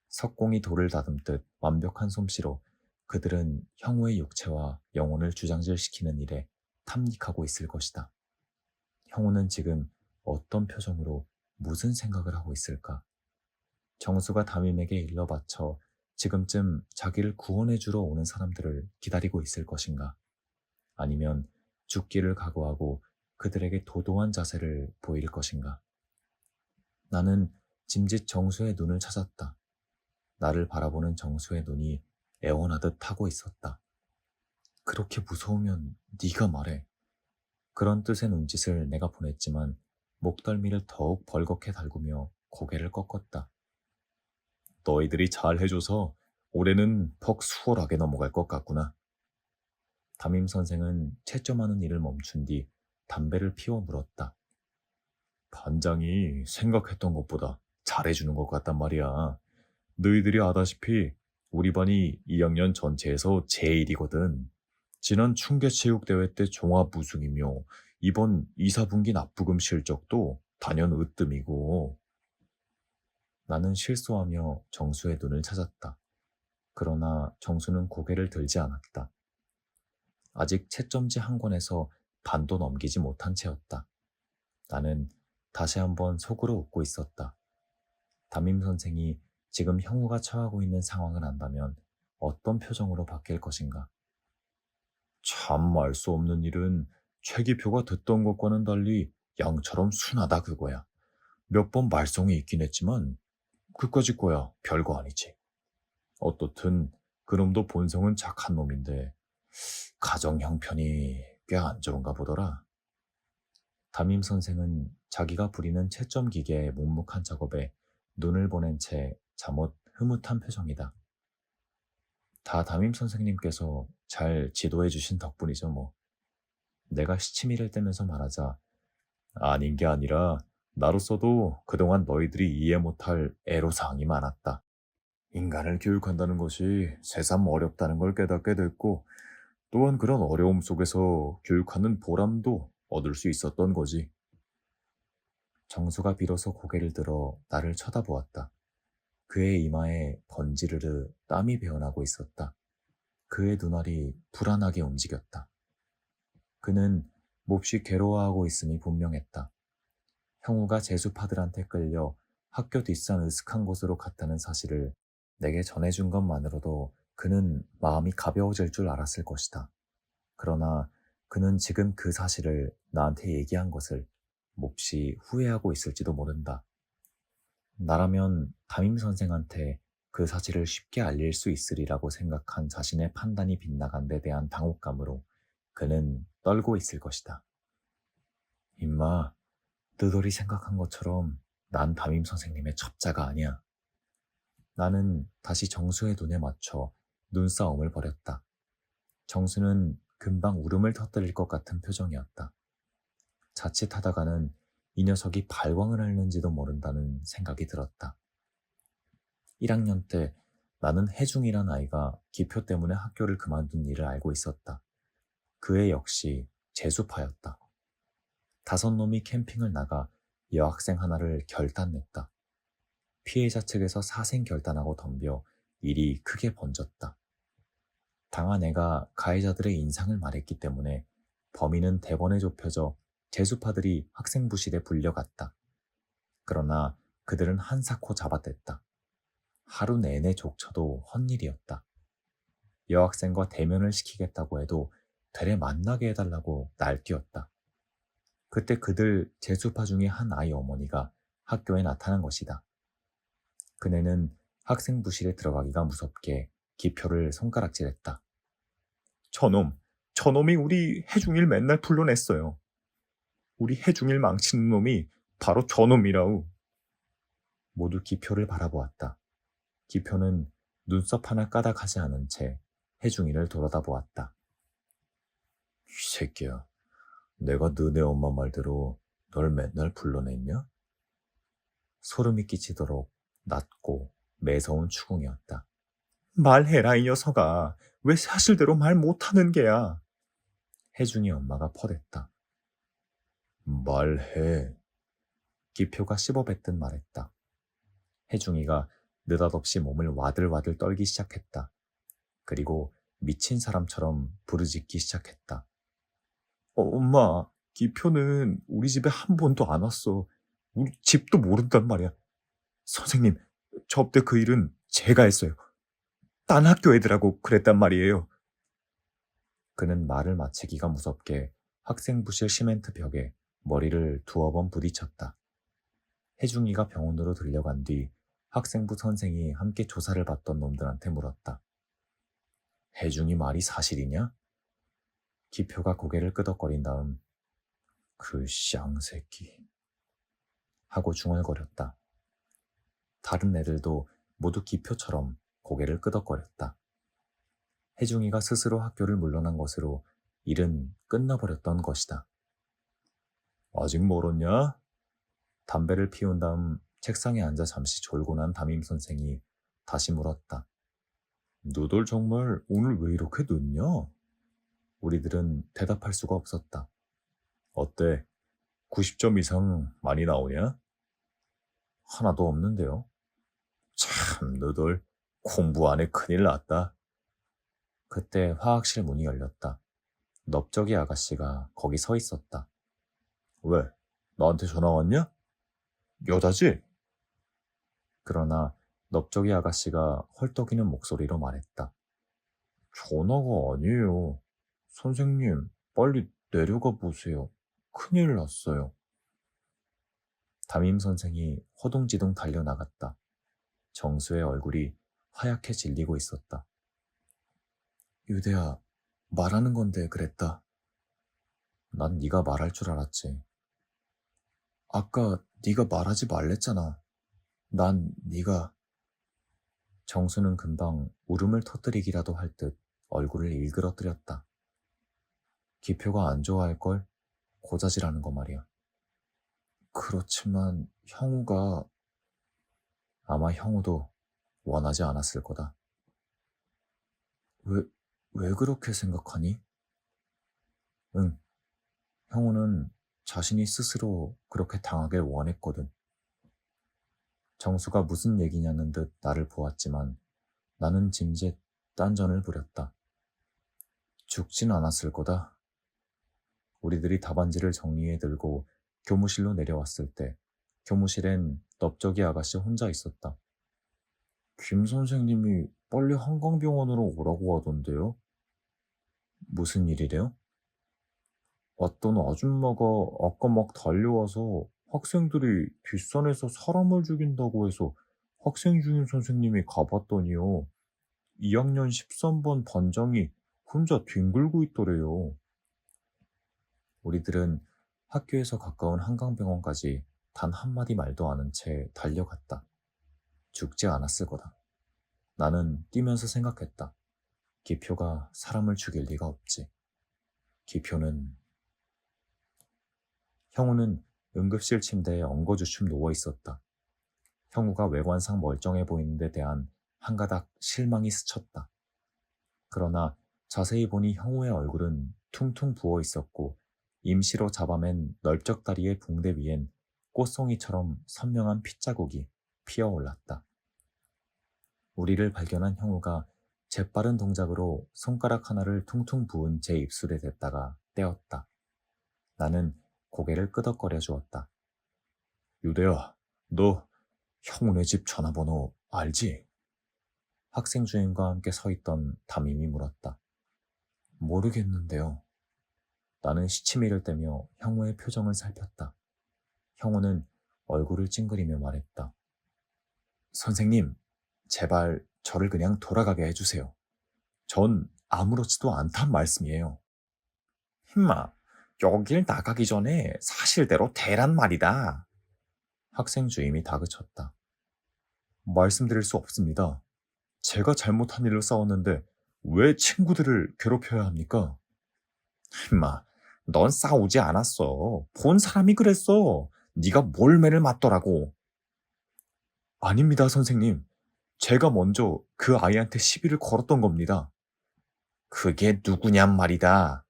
석공이 돌을 다듬듯 완벽한 솜씨로 그들은 형우의 육체와 영혼을 주장질시키는 일에 탐닉하고 있을 것이다. 형우는 지금 어떤 표정으로 무슨 생각을 하고 있을까? 정수가 담임에게 일러 바쳐 지금쯤 자기를 구원해주러 오는 사람들을 기다리고 있을 것인가? 아니면 죽기를 각오하고 그들에게 도도한 자세를 보일 것인가? 나는 짐짓 정수의 눈을 찾았다. 나를 바라보는 정수의 눈이 애원하듯 타고 있었다. 그렇게 무서우면 네가 말해. 그런 뜻의 눈짓을 내가 보냈지만 목덜미를 더욱 벌겋게 달구며 고개를 꺾었다. 너희들이 잘 해줘서 올해는 퍽 수월하게 넘어갈 것 같구나. 담임 선생은 채점하는 일을 멈춘 뒤 담배를 피워 물었다. 반장이 생각했던 것보다 잘해주는 것 같단 말이야. 너희들이 아다시피 우리 반이 2학년 전체에서 제1이거든. 지난 충계체육대회 때 종합 우승이며 이번 2, 4분기 납부금 실적도 단연 으뜸이고. 나는 실소하며 정수의 눈을 찾았다. 그러나 정수는 고개를 들지 않았다. 아직 채점지 한 권에서 반도 넘기지 못한 채였다. 나는 다시 한번 속으로 웃고 있었다. 담임 선생이 지금 형우가 처하고 있는 상황을 안다면 어떤 표정으로 바뀔 것인가? 참 알 수 없는 일은 최기표가 듣던 것과는 달리 양처럼 순하다 그거야. 몇 번 말썽이 있긴 했지만 그까짓 거야 별거 아니지. 어떻든 그놈도 본성은 착한 놈인데 가정 형편이 꽤 안 좋은가 보더라. 담임 선생은 자기가 부리는 채점 기계의 묵묵한 작업에 눈을 보낸 채 잠옷 흐뭇한 표정이다. 다 담임 선생님께서 잘 지도해 주신 덕분이죠 뭐. 내가 시치미를 떼면서 말하자 아닌 게 아니라 나로서도 그동안 너희들이 이해 못할 애로사항이 많았다. 인간을 교육한다는 것이 새삼 어렵다는 걸 깨닫게 됐고 또한 그런 어려움 속에서 교육하는 보람도 얻을 수 있었던 거지. 정수가 비로소 고개를 들어 나를 쳐다보았다. 그의 이마에 번지르르 땀이 배어나고 있었다. 그의 눈알이 불안하게 움직였다. 그는 몹시 괴로워하고 있음이 분명했다. 형우가 재수파들한테 끌려 학교 뒷산 으슥한 곳으로 갔다는 사실을 내게 전해준 것만으로도 그는 마음이 가벼워질 줄 알았을 것이다. 그러나 그는 지금 그 사실을 나한테 얘기한 것을 몹시 후회하고 있을지도 모른다. 나라면 담임 선생한테 그 사실을 쉽게 알릴 수 있으리라고 생각한 자신의 판단이 빗나간 데 대한 당혹감으로 그는 떨고 있을 것이다. 임마, 너덜이 생각한 것처럼 난 담임 선생님의 첩자가 아니야. 나는 다시 정수의 눈에 맞춰 눈싸움을 벌였다. 정수는 금방 울음을 터뜨릴 것 같은 표정이었다. 자칫하다가는 이 녀석이 발광을 앓는지도 모른다는 생각이 들었다. 1학년 때 나는 혜중이란 아이가 기표 때문에 학교를 그만둔 일을 알고 있었다. 그애 역시 재수파였다. 5놈이 캠핑을 나가 여학생 하나를 결단냈다. 피해자 측에서 사생 결단하고 덤벼 일이 크게 번졌다. 당한 애가 가해자들의 인상을 말했기 때문에 범인은 대번에 좁혀져 재수파들이 학생부실에 불려갔다. 그러나 그들은 한사코 잡아댔다. 하루 내내 족쳐도 헛일이었다. 여학생과 대면을 시키겠다고 해도 되레 만나게 해달라고 날뛰었다. 그때 그들 재수파 중에 한 아이 어머니가 학교에 나타난 것이다. 그네는 학생부실에 들어가기가 무섭게 기표를 손가락질했다. 저놈이 우리 해중일 맨날 불러냈어요. 우리 해중일 망치는 놈이 바로 저놈이라우. 모두 기표를 바라보았다. 기표는 눈썹 하나 까닥하지 않은 채 해중이를 돌아다보았다. 이 새끼야, 내가 너네 엄마 말대로 널 맨날 불러냈냐? 소름이 끼치도록 낮고 매서운 추궁이었다. 말해라, 이 녀석아. 왜 사실대로 말 못하는 게야? 혜중이 엄마가 퍼댔다. 말해. 기표가 씹어뱉듯 말했다. 혜중이가 느닷없이 몸을 와들와들 떨기 시작했다. 그리고 미친 사람처럼 부르짖기 시작했다. 엄마, 기표는 우리 집에 한 번도 안 왔어. 우리 집도 모른단 말이야. 선생님, 접대 그 일은 제가 했어요. 딴 학교 애들하고 그랬단 말이에요. 그는 말을 마치기가 무섭게 학생부실 시멘트 벽에 머리를 두어 번 부딪혔다. 혜중이가 병원으로 들려간 뒤 학생부 선생이 함께 조사를 받던 놈들한테 물었다. 혜중이 말이 사실이냐? 기표가 고개를 끄덕거린 다음 그 쌍새끼 하고 중얼거렸다. 다른 애들도 모두 기표처럼 고개를 끄덕거렸다. 혜중이가 스스로 학교를 물러난 것으로 일은 끝나버렸던 것이다. 아직 멀었냐? 담배를 피운 다음 책상에 앉아 잠시 졸고 난 담임 선생이 다시 물었다. 너들 정말 오늘 왜 이렇게 늦냐? 우리들은 대답할 수가 없었다. 어때? 90점 이상 많이 나오냐? 하나도 없는데요. 참, 너들 공부 안 해 큰일 났다. 그때 화학실 문이 열렸다. 넓적이 아가씨가 거기 서 있었다. 왜? 나한테 전화 왔냐? 여자지? 그러나 넓적이 아가씨가 헐떡이는 목소리로 말했다. 전화가 아니에요. 선생님, 빨리 내려가 보세요. 큰일 났어요. 담임 선생이 허둥지둥 달려나갔다. 정수의 얼굴이 하얗게 질리고 있었다. 유대야, 말하는 건데 그랬다. 난 네가 말할 줄 알았지. 아까 네가 말하지 말랬잖아. 난 네가... 정수는 금방 울음을 터뜨리기라도 할 듯 얼굴을 일그러뜨렸다. 기표가 안 좋아할걸? 고자질하는 거 말이야. 그렇지만 형우가... 아마 형우도 원하지 않았을 거다. 왜 그렇게 생각하니? 응, 형우는 자신이 스스로 그렇게 당하길 원했거든. 정수가 무슨 얘기냐는 듯 나를 보았지만 나는 짐짓 딴전을 부렸다. 죽진 않았을 거다. 우리들이 답안지를 정리해 들고 교무실로 내려왔을 때 교무실엔 넓적이 아가씨 혼자 있었다. 김 선생님이 빨리 한강병원으로 오라고 하던데요? 무슨 일이래요? 어떤 아줌마가 아까 막 달려와서 학생들이 뒷산에서 사람을 죽인다고 해서 학생 중인 선생님이 가봤더니요. 2학년 13번 반장이 혼자 뒹굴고 있더래요. 우리들은 학교에서 가까운 한강병원까지 단 한마디 말도 않은 채 달려갔다. 죽지 않았을 거다. 나는 뛰면서 생각했다. 기표가 사람을 죽일 리가 없지. 기표는... 형우는 응급실 침대에 엉거주춤 누워 있었다. 형우가 외관상 멀쩡해 보이는 데 대한 한 가닥 실망이 스쳤다. 그러나 자세히 보니 형우의 얼굴은 퉁퉁 부어 있었고 임시로 잡아맨 넓적다리의 붕대 위엔 꽃송이처럼 선명한 핏자국이 피어올랐다. 우리를 발견한 형우가 재빠른 동작으로 손가락 하나를 퉁퉁 부은 제 입술에 댔다가 떼었다. 나는 고개를 끄덕거려 주었다. 유대야, 너 형우네 집 전화번호 알지? 학생 주임과 함께 서 있던 담임이 물었다. 모르겠는데요. 나는 시치미를 떼며 형우의 표정을 살폈다. 형우는 얼굴을 찡그리며 말했다. 선생님, 제발 저를 그냥 돌아가게 해주세요. 전 아무렇지도 않단 말씀이에요. 흠마, 여길 나가기 전에 사실대로 대란 말이다. 학생 주임이 다그쳤다. 말씀드릴 수 없습니다. 제가 잘못한 일로 싸웠는데 왜 친구들을 괴롭혀야 합니까? 흠마, 넌 싸우지 않았어. 본 사람이 그랬어. 네가 몰매를 맞더라고. 아닙니다, 선생님. 제가 먼저 그 아이한테 시비를 걸었던 겁니다. 그게 누구냔 말이다.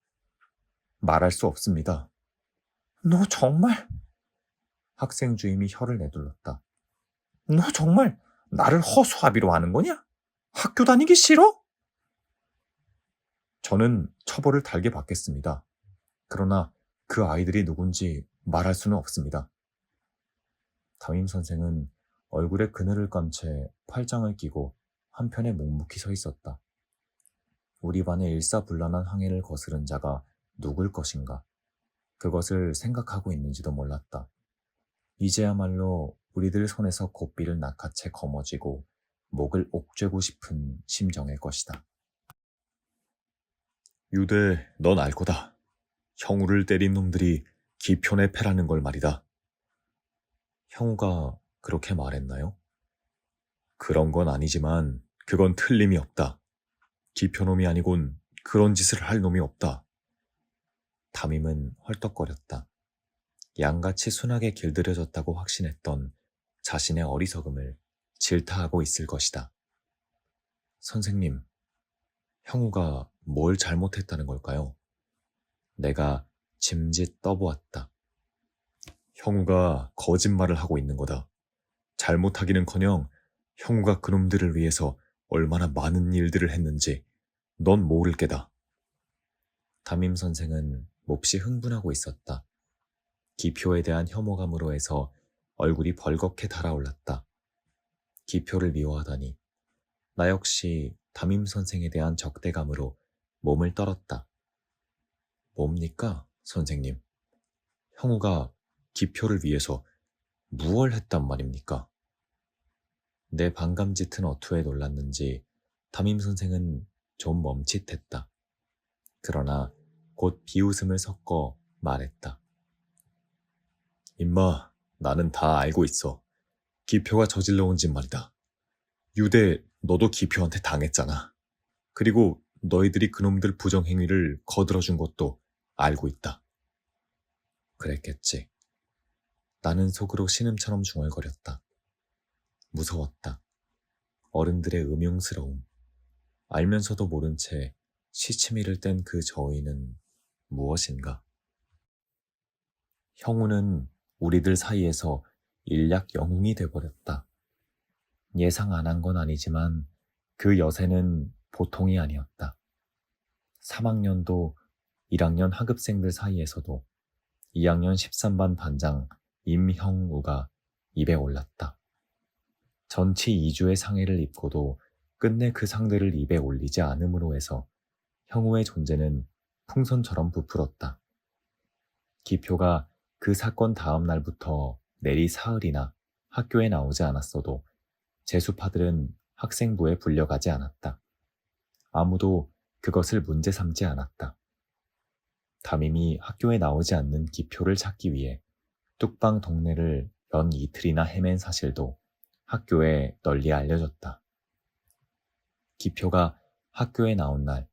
말할 수 없습니다. 너 정말? 학생 주임이 혀를 내둘렀다. 너 정말 나를 허수아비로 하는 거냐? 학교 다니기 싫어? 저는 처벌을 달게 받겠습니다. 그러나 그 아이들이 누군지 말할 수는 없습니다. 담임 선생은 얼굴에 그늘을 깐 채 팔짱을 끼고 한편에 묵묵히 서 있었다. 우리 반의 일사불란한 항해를 거스른 자가 누굴 것인가? 그것을 생각하고 있는지도 몰랐다. 이제야말로 우리들 손에서 고삐를 낚아채 거머쥐고 목을 옥죄고 싶은 심정일 것이다. 유대, 넌 알 거다. 형우를 때린 놈들이 기편의 패라는 걸 말이다. 형우가 그렇게 말했나요? 그런 건 아니지만 그건 틀림이 없다. 기표놈이 아니곤 그런 짓을 할 놈이 없다. 담임은 헐떡거렸다. 양같이 순하게 길들여졌다고 확신했던 자신의 어리석음을 질타하고 있을 것이다. 선생님, 형우가 뭘 잘못했다는 걸까요? 내가 짐짓 떠보았다. 형우가 거짓말을 하고 있는 거다. 잘못하기는커녕 형우가 그놈들을 위해서 얼마나 많은 일들을 했는지 넌 모를 게다. 담임 선생은 몹시 흥분하고 있었다. 기표에 대한 혐오감으로 해서 얼굴이 벌겋게 달아올랐다. 기표를 미워하다니. 나 역시 담임 선생에 대한 적대감으로 몸을 떨었다. 뭡니까, 선생님? 형우가 기표를 위해서 무얼 했단 말입니까? 내 반감 짙은 어투에 놀랐는지 담임 선생은 좀 멈칫했다. 그러나 곧 비웃음을 섞어 말했다. 임마, 나는 다 알고 있어. 기표가 저질러온 짓 말이다. 유대, 너도 기표한테 당했잖아. 그리고 너희들이 그놈들 부정행위를 거들어준 것도 알고 있다. 그랬겠지. 나는 속으로 신음처럼 중얼거렸다. 무서웠다. 어른들의 음흉스러움. 알면서도 모른 채 시치미를 뗀 그 저희는 무엇인가. 형우는 우리들 사이에서 일약 영웅이 돼버렸다. 예상 안 한 건 아니지만 그 여세는 보통이 아니었다. 3학년도 1학년 하급생들 사이에서도 2학년 13반 반장 임형우가 입에 올랐다. 전치 2주의 상해를 입고도 끝내 그 상대를 입에 올리지 않음으로 해서 형우의 존재는 풍선처럼 부풀었다. 기표가 그 사건 다음 날부터 내리 사흘이나 학교에 나오지 않았어도 재수파들은 학생부에 불려가지 않았다. 아무도 그것을 문제 삼지 않았다. 담임이 학교에 나오지 않는 기표를 찾기 위해 뚝방 동네를 연 이틀이나 헤맨 사실도 학교에 널리 알려졌다. 기표가 학교에 나온 날,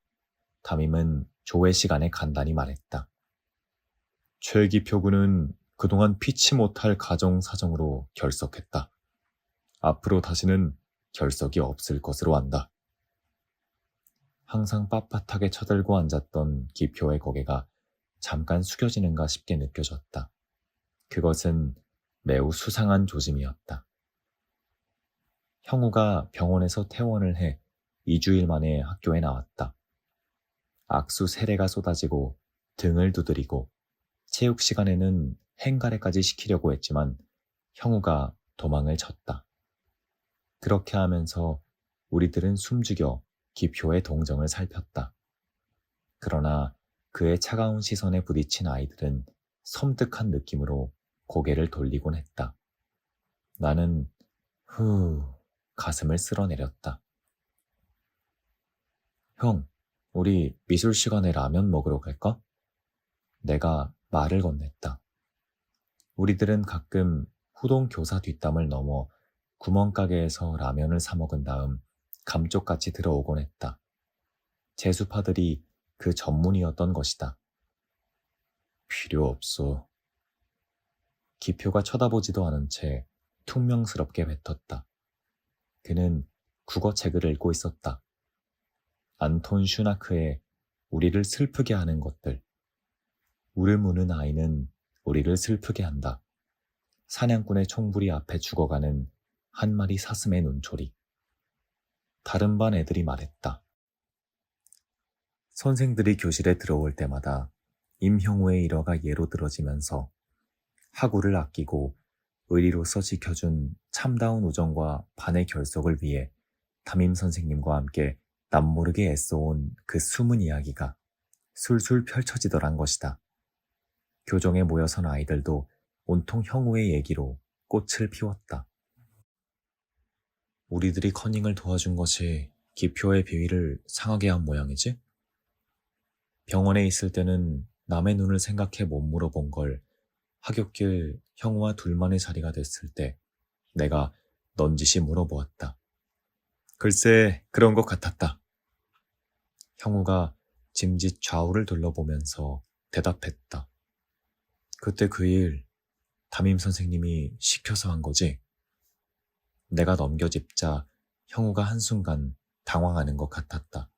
담임은 조회 시간에 간단히 말했다. 최기표 군은 그동안 피치 못할 가정 사정으로 결석했다. 앞으로 다시는 결석이 없을 것으로 안다. 항상 빳빳하게 쳐들고 앉았던 기표의 고개가 잠깐 숙여지는가 싶게 느껴졌다. 그것은 매우 수상한 조짐이었다. 형우가 병원에서 퇴원을 해 2주일 만에 학교에 나왔다. 악수 세례가 쏟아지고 등을 두드리고 체육 시간에는 행가래까지 시키려고 했지만 형우가 도망을 쳤다. 그렇게 하면서 우리들은 숨죽여 기표의 동정을 살폈다. 그러나 그의 차가운 시선에 부딪힌 아이들은 섬뜩한 느낌으로 고개를 돌리곤 했다. 나는 가슴을 쓸어내렸다. 형, 우리 미술 시간에 라면 먹으러 갈까? 내가 말을 건넸다. 우리들은 가끔 후동 교사 뒷담을 넘어 구멍가게에서 라면을 사 먹은 다음 감쪽같이 들어오곤 했다. 재수파들이 그 전문이었던 것이다. 필요 없어. 기표가 쳐다보지도 않은 채 퉁명스럽게 뱉었다. 그는 국어책을 읽고 있었다. 안톤 슈나크의 우리를 슬프게 하는 것들. 우를 무는 아이는 우리를 슬프게 한다. 사냥꾼의 총부리 앞에 죽어가는 한 마리 사슴의 눈초리. 다른 반 애들이 말했다. 선생들이 교실에 들어올 때마다 임형우의 일화가 예로 들어지면서 학우를 아끼고 의리로서 지켜준 참다운 우정과 반의 결속을 위해 담임 선생님과 함께 남모르게 애써온 그 숨은 이야기가 술술 펼쳐지더란 것이다. 교정에 모여선 아이들도 온통 형우의 얘기로 꽃을 피웠다. 우리들이 커닝을 도와준 것이 기표의 비위를 상하게 한 모양이지? 병원에 있을 때는 남의 눈을 생각해 못 물어본 걸 하굣길 형우와 둘만의 자리가 됐을 때 내가 넌지시 물어보았다. 글쎄, 그런 것 같았다. 형우가 짐짓 좌우를 둘러보면서 대답했다. 그때 그 일 담임 선생님이 시켜서 한 거지? 내가 넘겨짚자 형우가 한순간 당황하는 것 같았다.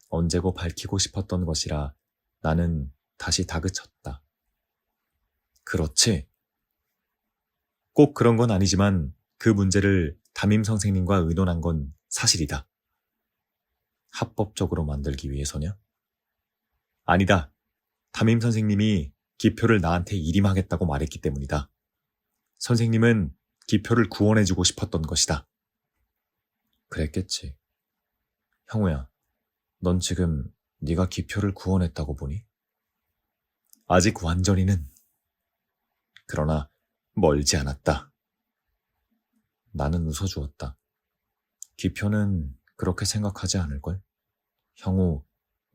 언제고 밝히고 싶었던 것이라 나는 다시 다그쳤다. 그렇지. 꼭 그런 건 아니지만 그 문제를 담임 선생님과 의논한 건 사실이다. 합법적으로 만들기 위해서냐? 아니다. 담임 선생님이 기표를 나한테 일임하겠다고 말했기 때문이다. 선생님은 기표를 구원해주고 싶었던 것이다. 그랬겠지. 형우야, 넌 지금 네가 기표를 구원했다고 보니? 아직 완전히는. 그러나 멀지 않았다. 나는 웃어주었다. 기표는 그렇게 생각하지 않을걸? 형우,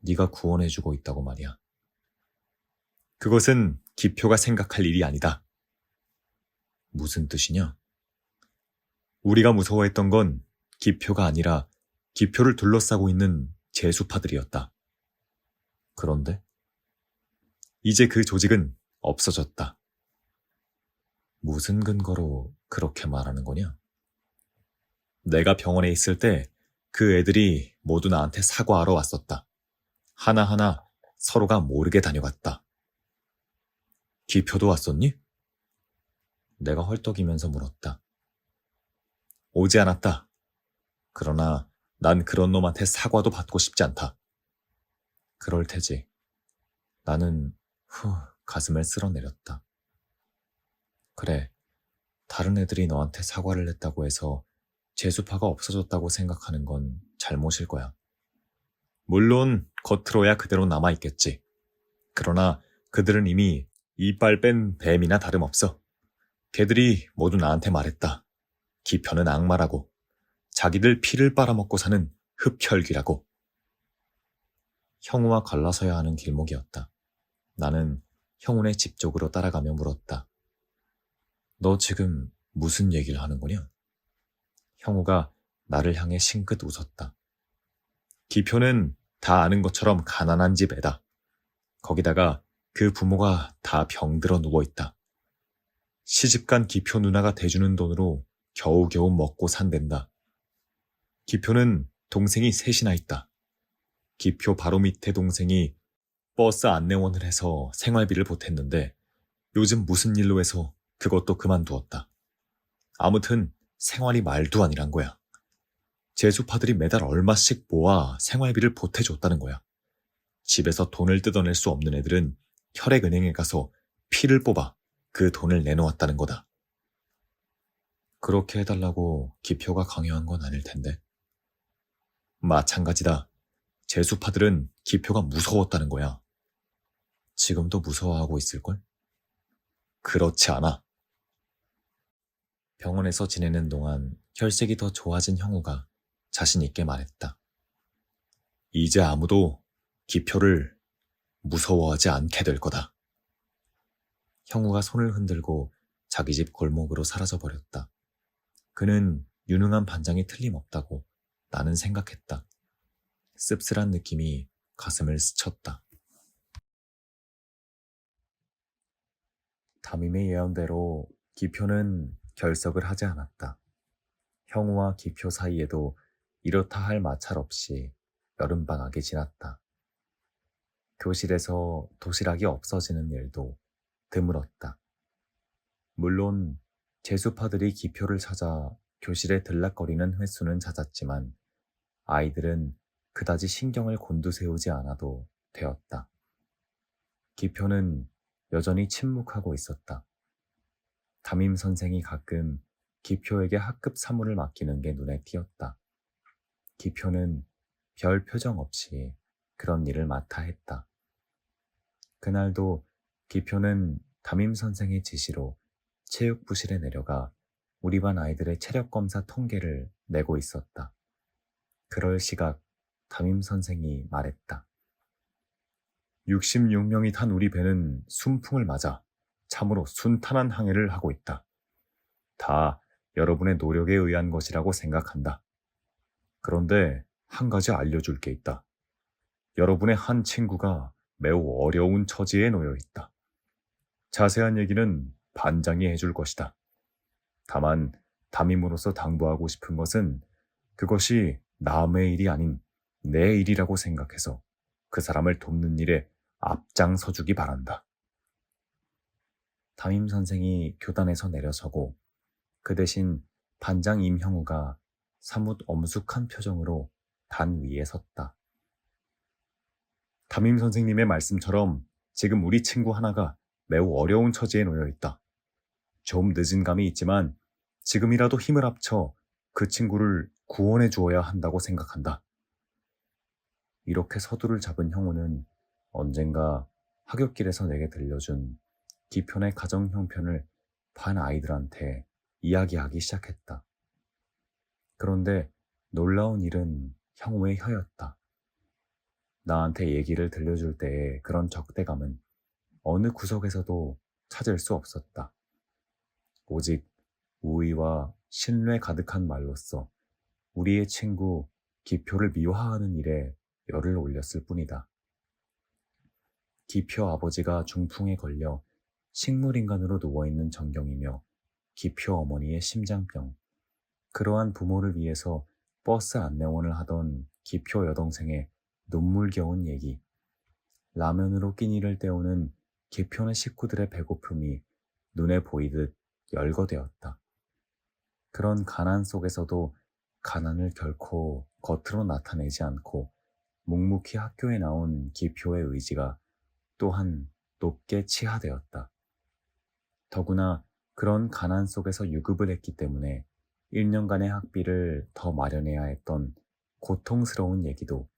네가 구원해주고 있다고 말이야. 그것은 기표가 생각할 일이 아니다. 무슨 뜻이냐? 우리가 무서워했던 건 기표가 아니라 기표를 둘러싸고 있는 재수파들이었다. 그런데 이제 그 조직은 없어졌다. 무슨 근거로 그렇게 말하는 거냐? 내가 병원에 있을 때 그 애들이 모두 나한테 사과하러 왔었다. 하나하나 서로가 모르게 다녀갔다. 기표도 왔었니? 내가 헐떡이면서 물었다. 오지 않았다. 그러나 난 그런 놈한테 사과도 받고 싶지 않다. 그럴 테지. 나는 가슴을 쓸어내렸다. 그래, 다른 애들이 너한테 사과를 했다고 해서 재수파가 없어졌다고 생각하는 건 잘못일 거야. 물론 겉으로야 그대로 남아있겠지. 그러나 그들은 이미 이빨 뺀 뱀이나 다름없어. 걔들이 모두 나한테 말했다. 기표는 악마라고. 자기들 피를 빨아먹고 사는 흡혈귀라고. 형우와 갈라서야 하는 길목이었다. 나는 형훈의 집 쪽으로 따라가며 물었다. 너 지금 무슨 얘기를 하는 거냐? 형우가 나를 향해 싱긋 웃었다. 기표는 다 아는 것처럼 가난한 집 애다. 거기다가 그 부모가 다 병들어 누워있다. 시집간 기표 누나가 대주는 돈으로 겨우겨우 먹고 산댄다. 기표는 동생이 셋이나 있다. 기표 바로 밑에 동생이 버스 안내원을 해서 생활비를 보탰는데 요즘 무슨 일로 해서 그것도 그만두었다. 아무튼 생활이 말도 아니란 거야. 재수파들이 매달 얼마씩 모아 생활비를 보태줬다는 거야. 집에서 돈을 뜯어낼 수 없는 애들은 혈액은행에 가서 피를 뽑아 그 돈을 내놓았다는 거다. 그렇게 해달라고 기표가 강요한 건 아닐 텐데. 마찬가지다. 재수파들은 기표가 무서웠다는 거야. 지금도 무서워하고 있을걸? 그렇지 않아. 병원에서 지내는 동안 혈색이 더 좋아진 형우가 자신 있게 말했다. 이제 아무도 기표를 무서워하지 않게 될 거다. 형우가 손을 흔들고 자기 집 골목으로 사라져버렸다. 그는 유능한 반장이 틀림없다고 나는 생각했다. 씁쓸한 느낌이 가슴을 스쳤다. 담임의 예언대로 기표는 결석을 하지 않았다. 형우와 기표 사이에도 이렇다 할 마찰 없이 여름방학이 지났다. 교실에서 도시락이 없어지는 일도 드물었다. 물론 재수파들이 기표를 찾아 교실에 들락거리는 횟수는 잦았지만 아이들은 그다지 신경을 곤두세우지 않아도 되었다. 기표는 여전히 침묵하고 있었다. 담임 선생이 가끔 기표에게 학급 사무를 맡기는 게 눈에 띄었다. 기표는 별 표정 없이 그런 일을 맡아 했다. 그날도 기표는 담임 선생의 지시로 체육부실에 내려가 우리 반 아이들의 체력검사 통계를 내고 있었다. 그럴 시각 담임 선생이 말했다. 66명이 탄 우리 배는 순풍을 맞아 참으로 순탄한 항해를 하고 있다. 다 여러분의 노력에 의한 것이라고 생각한다. 그런데 한 가지 알려줄 게 있다. 여러분의 한 친구가 매우 어려운 처지에 놓여 있다. 자세한 얘기는 반장이 해줄 것이다. 다만 담임으로서 당부하고 싶은 것은 그것이 남의 일이 아닌 내 일이라고 생각해서 그 사람을 돕는 일에 앞장서주기 바란다. 담임 선생이 교단에서 내려서고 그 대신 반장 임형우가 사뭇 엄숙한 표정으로 단 위에 섰다. 담임 선생님의 말씀처럼 지금 우리 친구 하나가 매우 어려운 처지에 놓여 있다. 좀 늦은 감이 있지만 지금이라도 힘을 합쳐 그 친구를 구원해 주어야 한다고 생각한다. 이렇게 서두를 잡은 형우는 언젠가 하굣길에서 내게 들려준 기편의 가정 형편을 반 아이들한테 이야기하기 시작했다. 그런데 놀라운 일은 형우의 혀였다. 나한테 얘기를 들려줄 때의 그런 적대감은 어느 구석에서도 찾을 수 없었다. 오직 우의와 신뢰 가득한 말로써 우리의 친구 기표를 미화하는 일에 열을 올렸을 뿐이다. 기표 아버지가 중풍에 걸려 식물인간으로 누워있는 전경이며 기표 어머니의 심장병, 그러한 부모를 위해서 버스 안내원을 하던 기표 여동생의 눈물겨운 얘기, 라면으로 끼니를 때우는 기표네 식구들의 배고픔이 눈에 보이듯 열거되었다. 그런 가난 속에서도 가난을 결코 겉으로 나타내지 않고 묵묵히 학교에 나온 기표의 의지가 또한 높게 치하되었다. 더구나 그런 가난 속에서 유급을 했기 때문에 1년간의 학비를 더 마련해야 했던 고통스러운 얘기도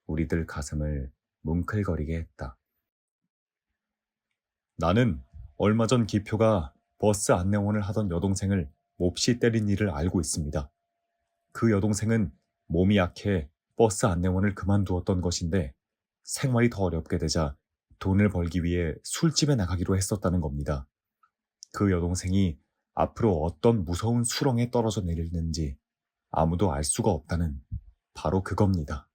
우리들 가슴을 뭉클거리게 했다. 나는 얼마 전 기표가 버스 안내원을 하던 여동생을 몹시 때린 일을 알고 있습니다. 그 여동생은 몸이 약해 버스 안내원을 그만두었던 것인데 생활이 더 어렵게 되자 돈을 벌기 위해 술집에 나가기로 했었다는 겁니다. 그 여동생이 앞으로 어떤 무서운 수렁에 떨어져 내리는지 아무도 알 수가 없다는 바로 그겁니다.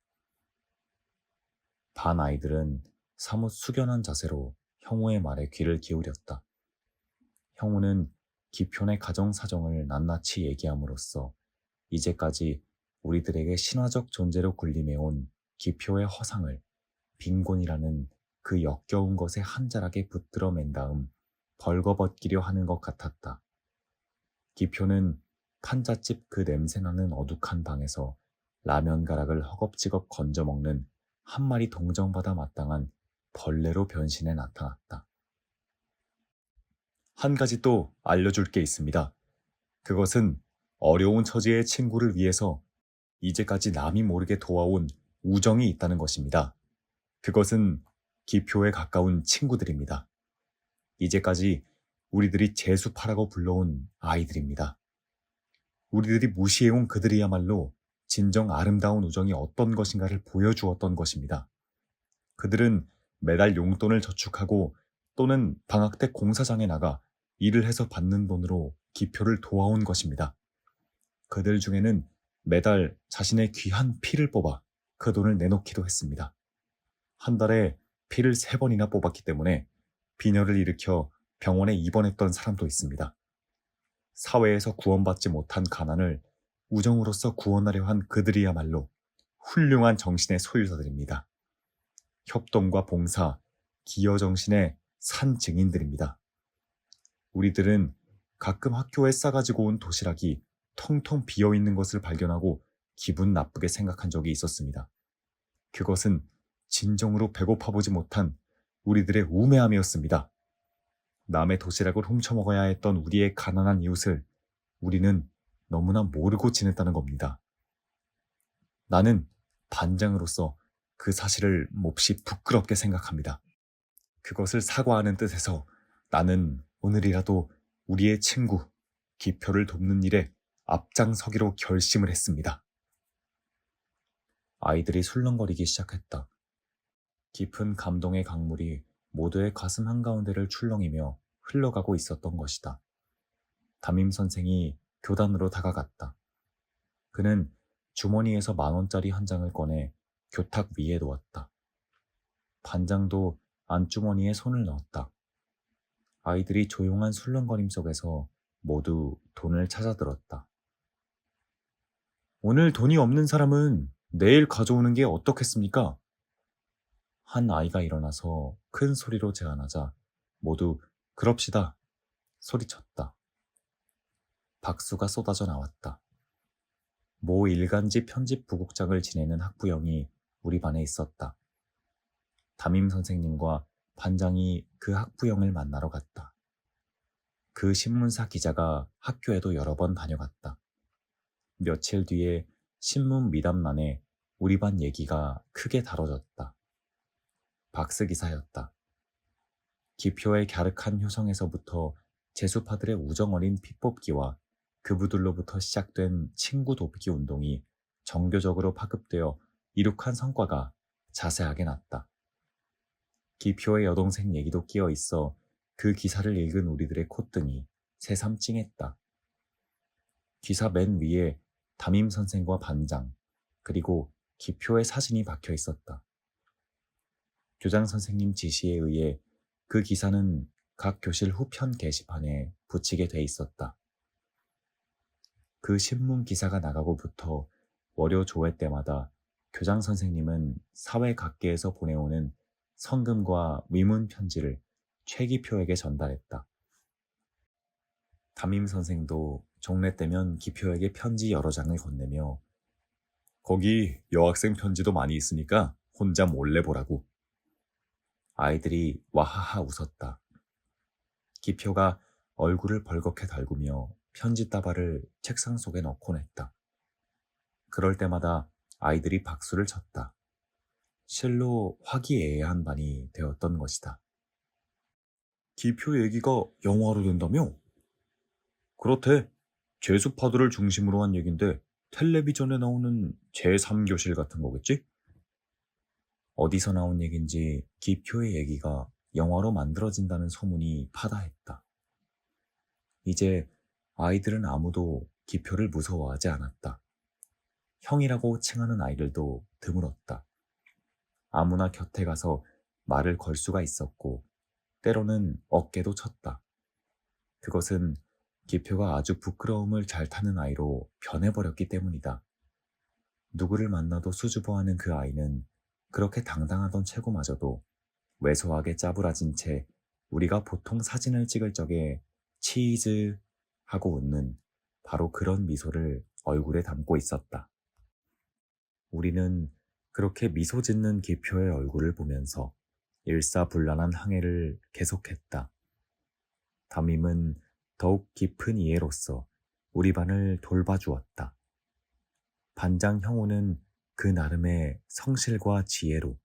반 아이들은 사뭇 숙연한 자세로 형우의 말에 귀를 기울였다. 형우는 기편의 가정 사정을 낱낱이 얘기함으로써 이제까지 우리들에게 신화적 존재로 군림해온 기표의 허상을 빈곤이라는 그 역겨운 것에 한 자락에 붙들어 맨 다음 벌거벗기려 하는 것 같았다. 기표는 판잣집 그 냄새나는 어둑한 방에서 라면 가락을 허겁지겁 건져 먹는 한 마리 동정받아 마땅한 벌레로 변신해 나타났다. 한 가지 또 알려줄 게 있습니다. 그것은 어려운 처지의 친구를 위해서 이제까지 남이 모르게 도와온 우정이 있다는 것입니다. 그것은 기표에 가까운 친구들입니다. 이제까지 우리들이 재수파라고 불러온 아이들입니다. 우리들이 무시해온 그들이야말로 진정 아름다운 우정이 어떤 것인가를 보여주었던 것입니다. 그들은 매달 용돈을 저축하고 또는 방학 때 공사장에 나가 일을 해서 받는 돈으로 기표를 도와온 것입니다. 그들 중에는 매달 자신의 귀한 피를 뽑아 그 돈을 내놓기도 했습니다. 한 달에 피를 3번이나 뽑았기 때문에 빈혈을 일으켜 병원에 입원했던 사람도 있습니다. 사회에서 구원받지 못한 가난을 우정으로서 구원하려 한 그들이야말로 훌륭한 정신의 소유자들입니다. 협동과 봉사, 기여 정신의 산 증인들입니다. 우리들은 가끔 학교에 싸가지고 온 도시락이 텅텅 비어있는 것을 발견하고 기분 나쁘게 생각한 적이 있었습니다. 그것은 진정으로 배고파 보지 못한 우리들의 우매함이었습니다. 남의 도시락을 훔쳐먹어야 했던 우리의 가난한 이웃을 우리는 너무나 모르고 지냈다는 겁니다. 나는 반장으로서 그 사실을 몹시 부끄럽게 생각합니다. 그것을 사과하는 뜻에서 나는 오늘이라도 우리의 친구 기표를 돕는 일에 앞장서기로 결심을 했습니다. 아이들이 술렁거리기 시작했다. 깊은 감동의 강물이 모두의 가슴 한가운데를 출렁이며 흘러가고 있었던 것이다. 담임 선생이 교단으로 다가갔다. 그는 주머니에서 10,000원짜리 한 장을 꺼내 교탁 위에 놓았다. 반장도 안주머니에 손을 넣었다. 아이들이 조용한 술렁거림 속에서 모두 돈을 찾아들었다. 오늘 돈이 없는 사람은 내일 가져오는 게 어떻겠습니까? 한 아이가 일어나서 큰 소리로 제안하자 모두 그럽시다 소리쳤다. 박수가 쏟아져 나왔다. 모 일간지 편집 부국장을 지내는 학부형이 우리 반에 있었다. 담임 선생님과 반장이 그 학부형을 만나러 갔다. 그 신문사 기자가 학교에도 여러 번 다녀갔다. 며칠 뒤에 신문 미담란에 우리 반 얘기가 크게 다뤄졌다. 박스 기사였다. 기표의 갸륵한 효성에서부터 재수파들의 우정어린 피뽑기와 그부들로부터 시작된 친구 돕기 운동이 정교적으로 파급되어 이룩한 성과가 자세하게 났다. 기표의 여동생 얘기도 끼어 있어 그 기사를 읽은 우리들의 콧등이 새삼 찡했다. 기사 맨 위에 담임 선생과 반장, 그리고 기표의 사진이 박혀 있었다. 교장 선생님 지시에 의해 그 기사는 각 교실 후편 게시판에 붙이게 돼 있었다. 그 신문 기사가 나가고부터 월요 조회 때마다 교장 선생님은 사회 각계에서 보내오는 성금과 위문 편지를 최기표에게 전달했다. 담임 선생도 종례 때면 기표에게 편지 여러 장을 건네며 거기 여학생 편지도 많이 있으니까 혼자 몰래 보라고. 아이들이 와하하 웃었다. 기표가 얼굴을 벌겋게 달구며 편지 따발을 책상 속에 넣곤 했다. 그럴 때마다 아이들이 박수를 쳤다. 실로 화기애애한 반이 되었던 것이다. 기표 얘기가 영화로 된다며? 그렇대. 재수파들을 중심으로 한 얘긴데 텔레비전에 나오는 제3교실 같은 거겠지? 어디서 나온 얘긴지 기표의 얘기가 영화로 만들어진다는 소문이 파다했다. 이제 아이들은 아무도 기표를 무서워하지 않았다. 형이라고 칭하는 아이들도 드물었다. 아무나 곁에 가서 말을 걸 수가 있었고 때로는 어깨도 쳤다. 그것은 기표가 아주 부끄러움을 잘 타는 아이로 변해버렸기 때문이다. 누구를 만나도 수줍어하는 그 아이는 그렇게 당당하던 체구마저도 왜소하게 짜부라진 채 우리가 보통 사진을 찍을 적에 치즈 하고 웃는 바로 그런 미소를 얼굴에 담고 있었다. 우리는 그렇게 미소 짓는 기표의 얼굴을 보면서 일사불란한 항해를 계속했다. 담임은 더욱 깊은 이해로서 우리 반을 돌봐주었다. 반장 형우는 그 나름의 성실과 지혜로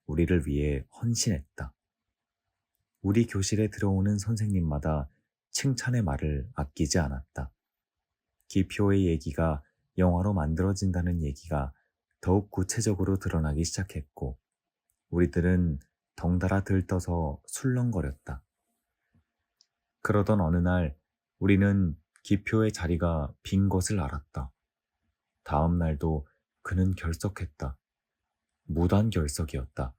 우리를 위해 헌신했다. 우리 교실에 들어오는 선생님마다 칭찬의 말을 아끼지 않았다. 기표의 얘기가 영화로 만들어진다는 얘기가 더욱 구체적으로 드러나기 시작했고 우리들은 덩달아 들떠서 술렁거렸다. 그러던 어느 날 우리는 기표의 자리가 빈 것을 알았다. 다음 날도 그는 결석했다. 무단결석이었다.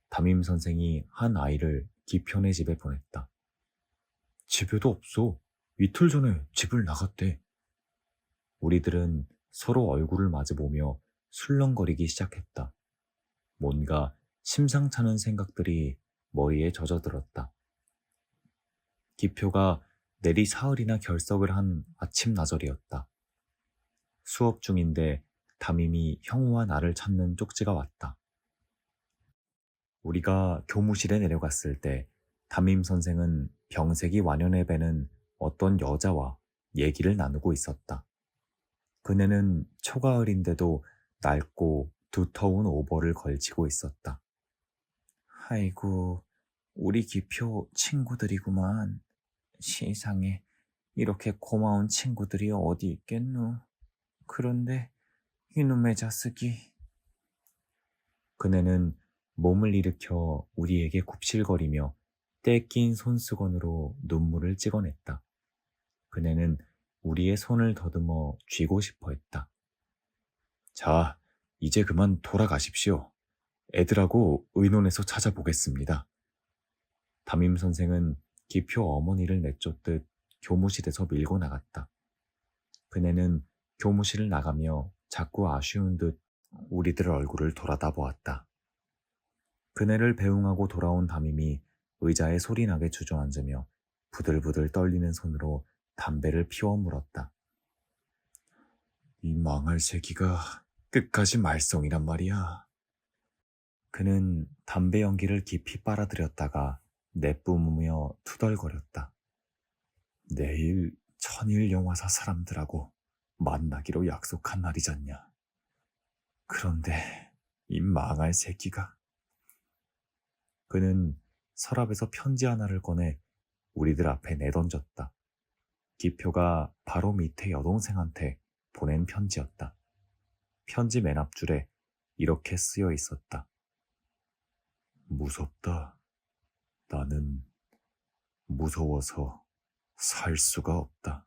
담임 선생이 한 아이를 기표네 집에 보냈다. 집에도 없어. 이틀 전에 집을 나갔대. 우리들은 서로 얼굴을 마주보며 술렁거리기 시작했다. 뭔가 심상찮은 생각들이 머리에 젖어들었다. 기표가 내리 사흘이나 결석을 한 아침 나절이었다. 수업 중인데 담임이 형우와 나를 찾는 쪽지가 왔다. 우리가 교무실에 내려갔을 때 담임 선생은 병색이 완연해 배는 어떤 여자와 얘기를 나누고 있었다. 그네는 초가을인데도 낡고 두터운 오버를 걸치고 있었다. 아이고, 우리 기표 친구들이구만. 세상에 이렇게 고마운 친구들이 어디 있겠노. 그런데 이놈의 자식이. 그네는 몸을 일으켜 우리에게 굽실거리며 떼낀 손수건으로 눈물을 찍어냈다. 그네는 우리의 손을 더듬어 쥐고 싶어 했다. 자, 이제 그만 돌아가십시오. 애들하고 의논해서 찾아보겠습니다. 담임 선생은 기표 어머니를 내쫓듯 교무실에서 밀고 나갔다. 그네는 교무실을 나가며 자꾸 아쉬운 듯 우리들 얼굴을 돌아다 보았다. 그네를 배웅하고 돌아온 담임이 의자에 소리나게 주저앉으며 부들부들 떨리는 손으로 담배를 피워 물었다. 이 망할 새끼가 끝까지 말썽이란 말이야. 그는 담배 연기를 깊이 빨아들였다가 내뿜으며 투덜거렸다. 내일 천일영화사 사람들하고 만나기로 약속한 날이잖냐. 그런데 이 망할 새끼가. 그는 서랍에서 편지 하나를 꺼내 우리들 앞에 내던졌다. 기표가 바로 밑에 여동생한테 보낸 편지였다. 편지 맨 앞줄에 이렇게 쓰여 있었다. 무섭다. 나는 무서워서 살 수가 없다.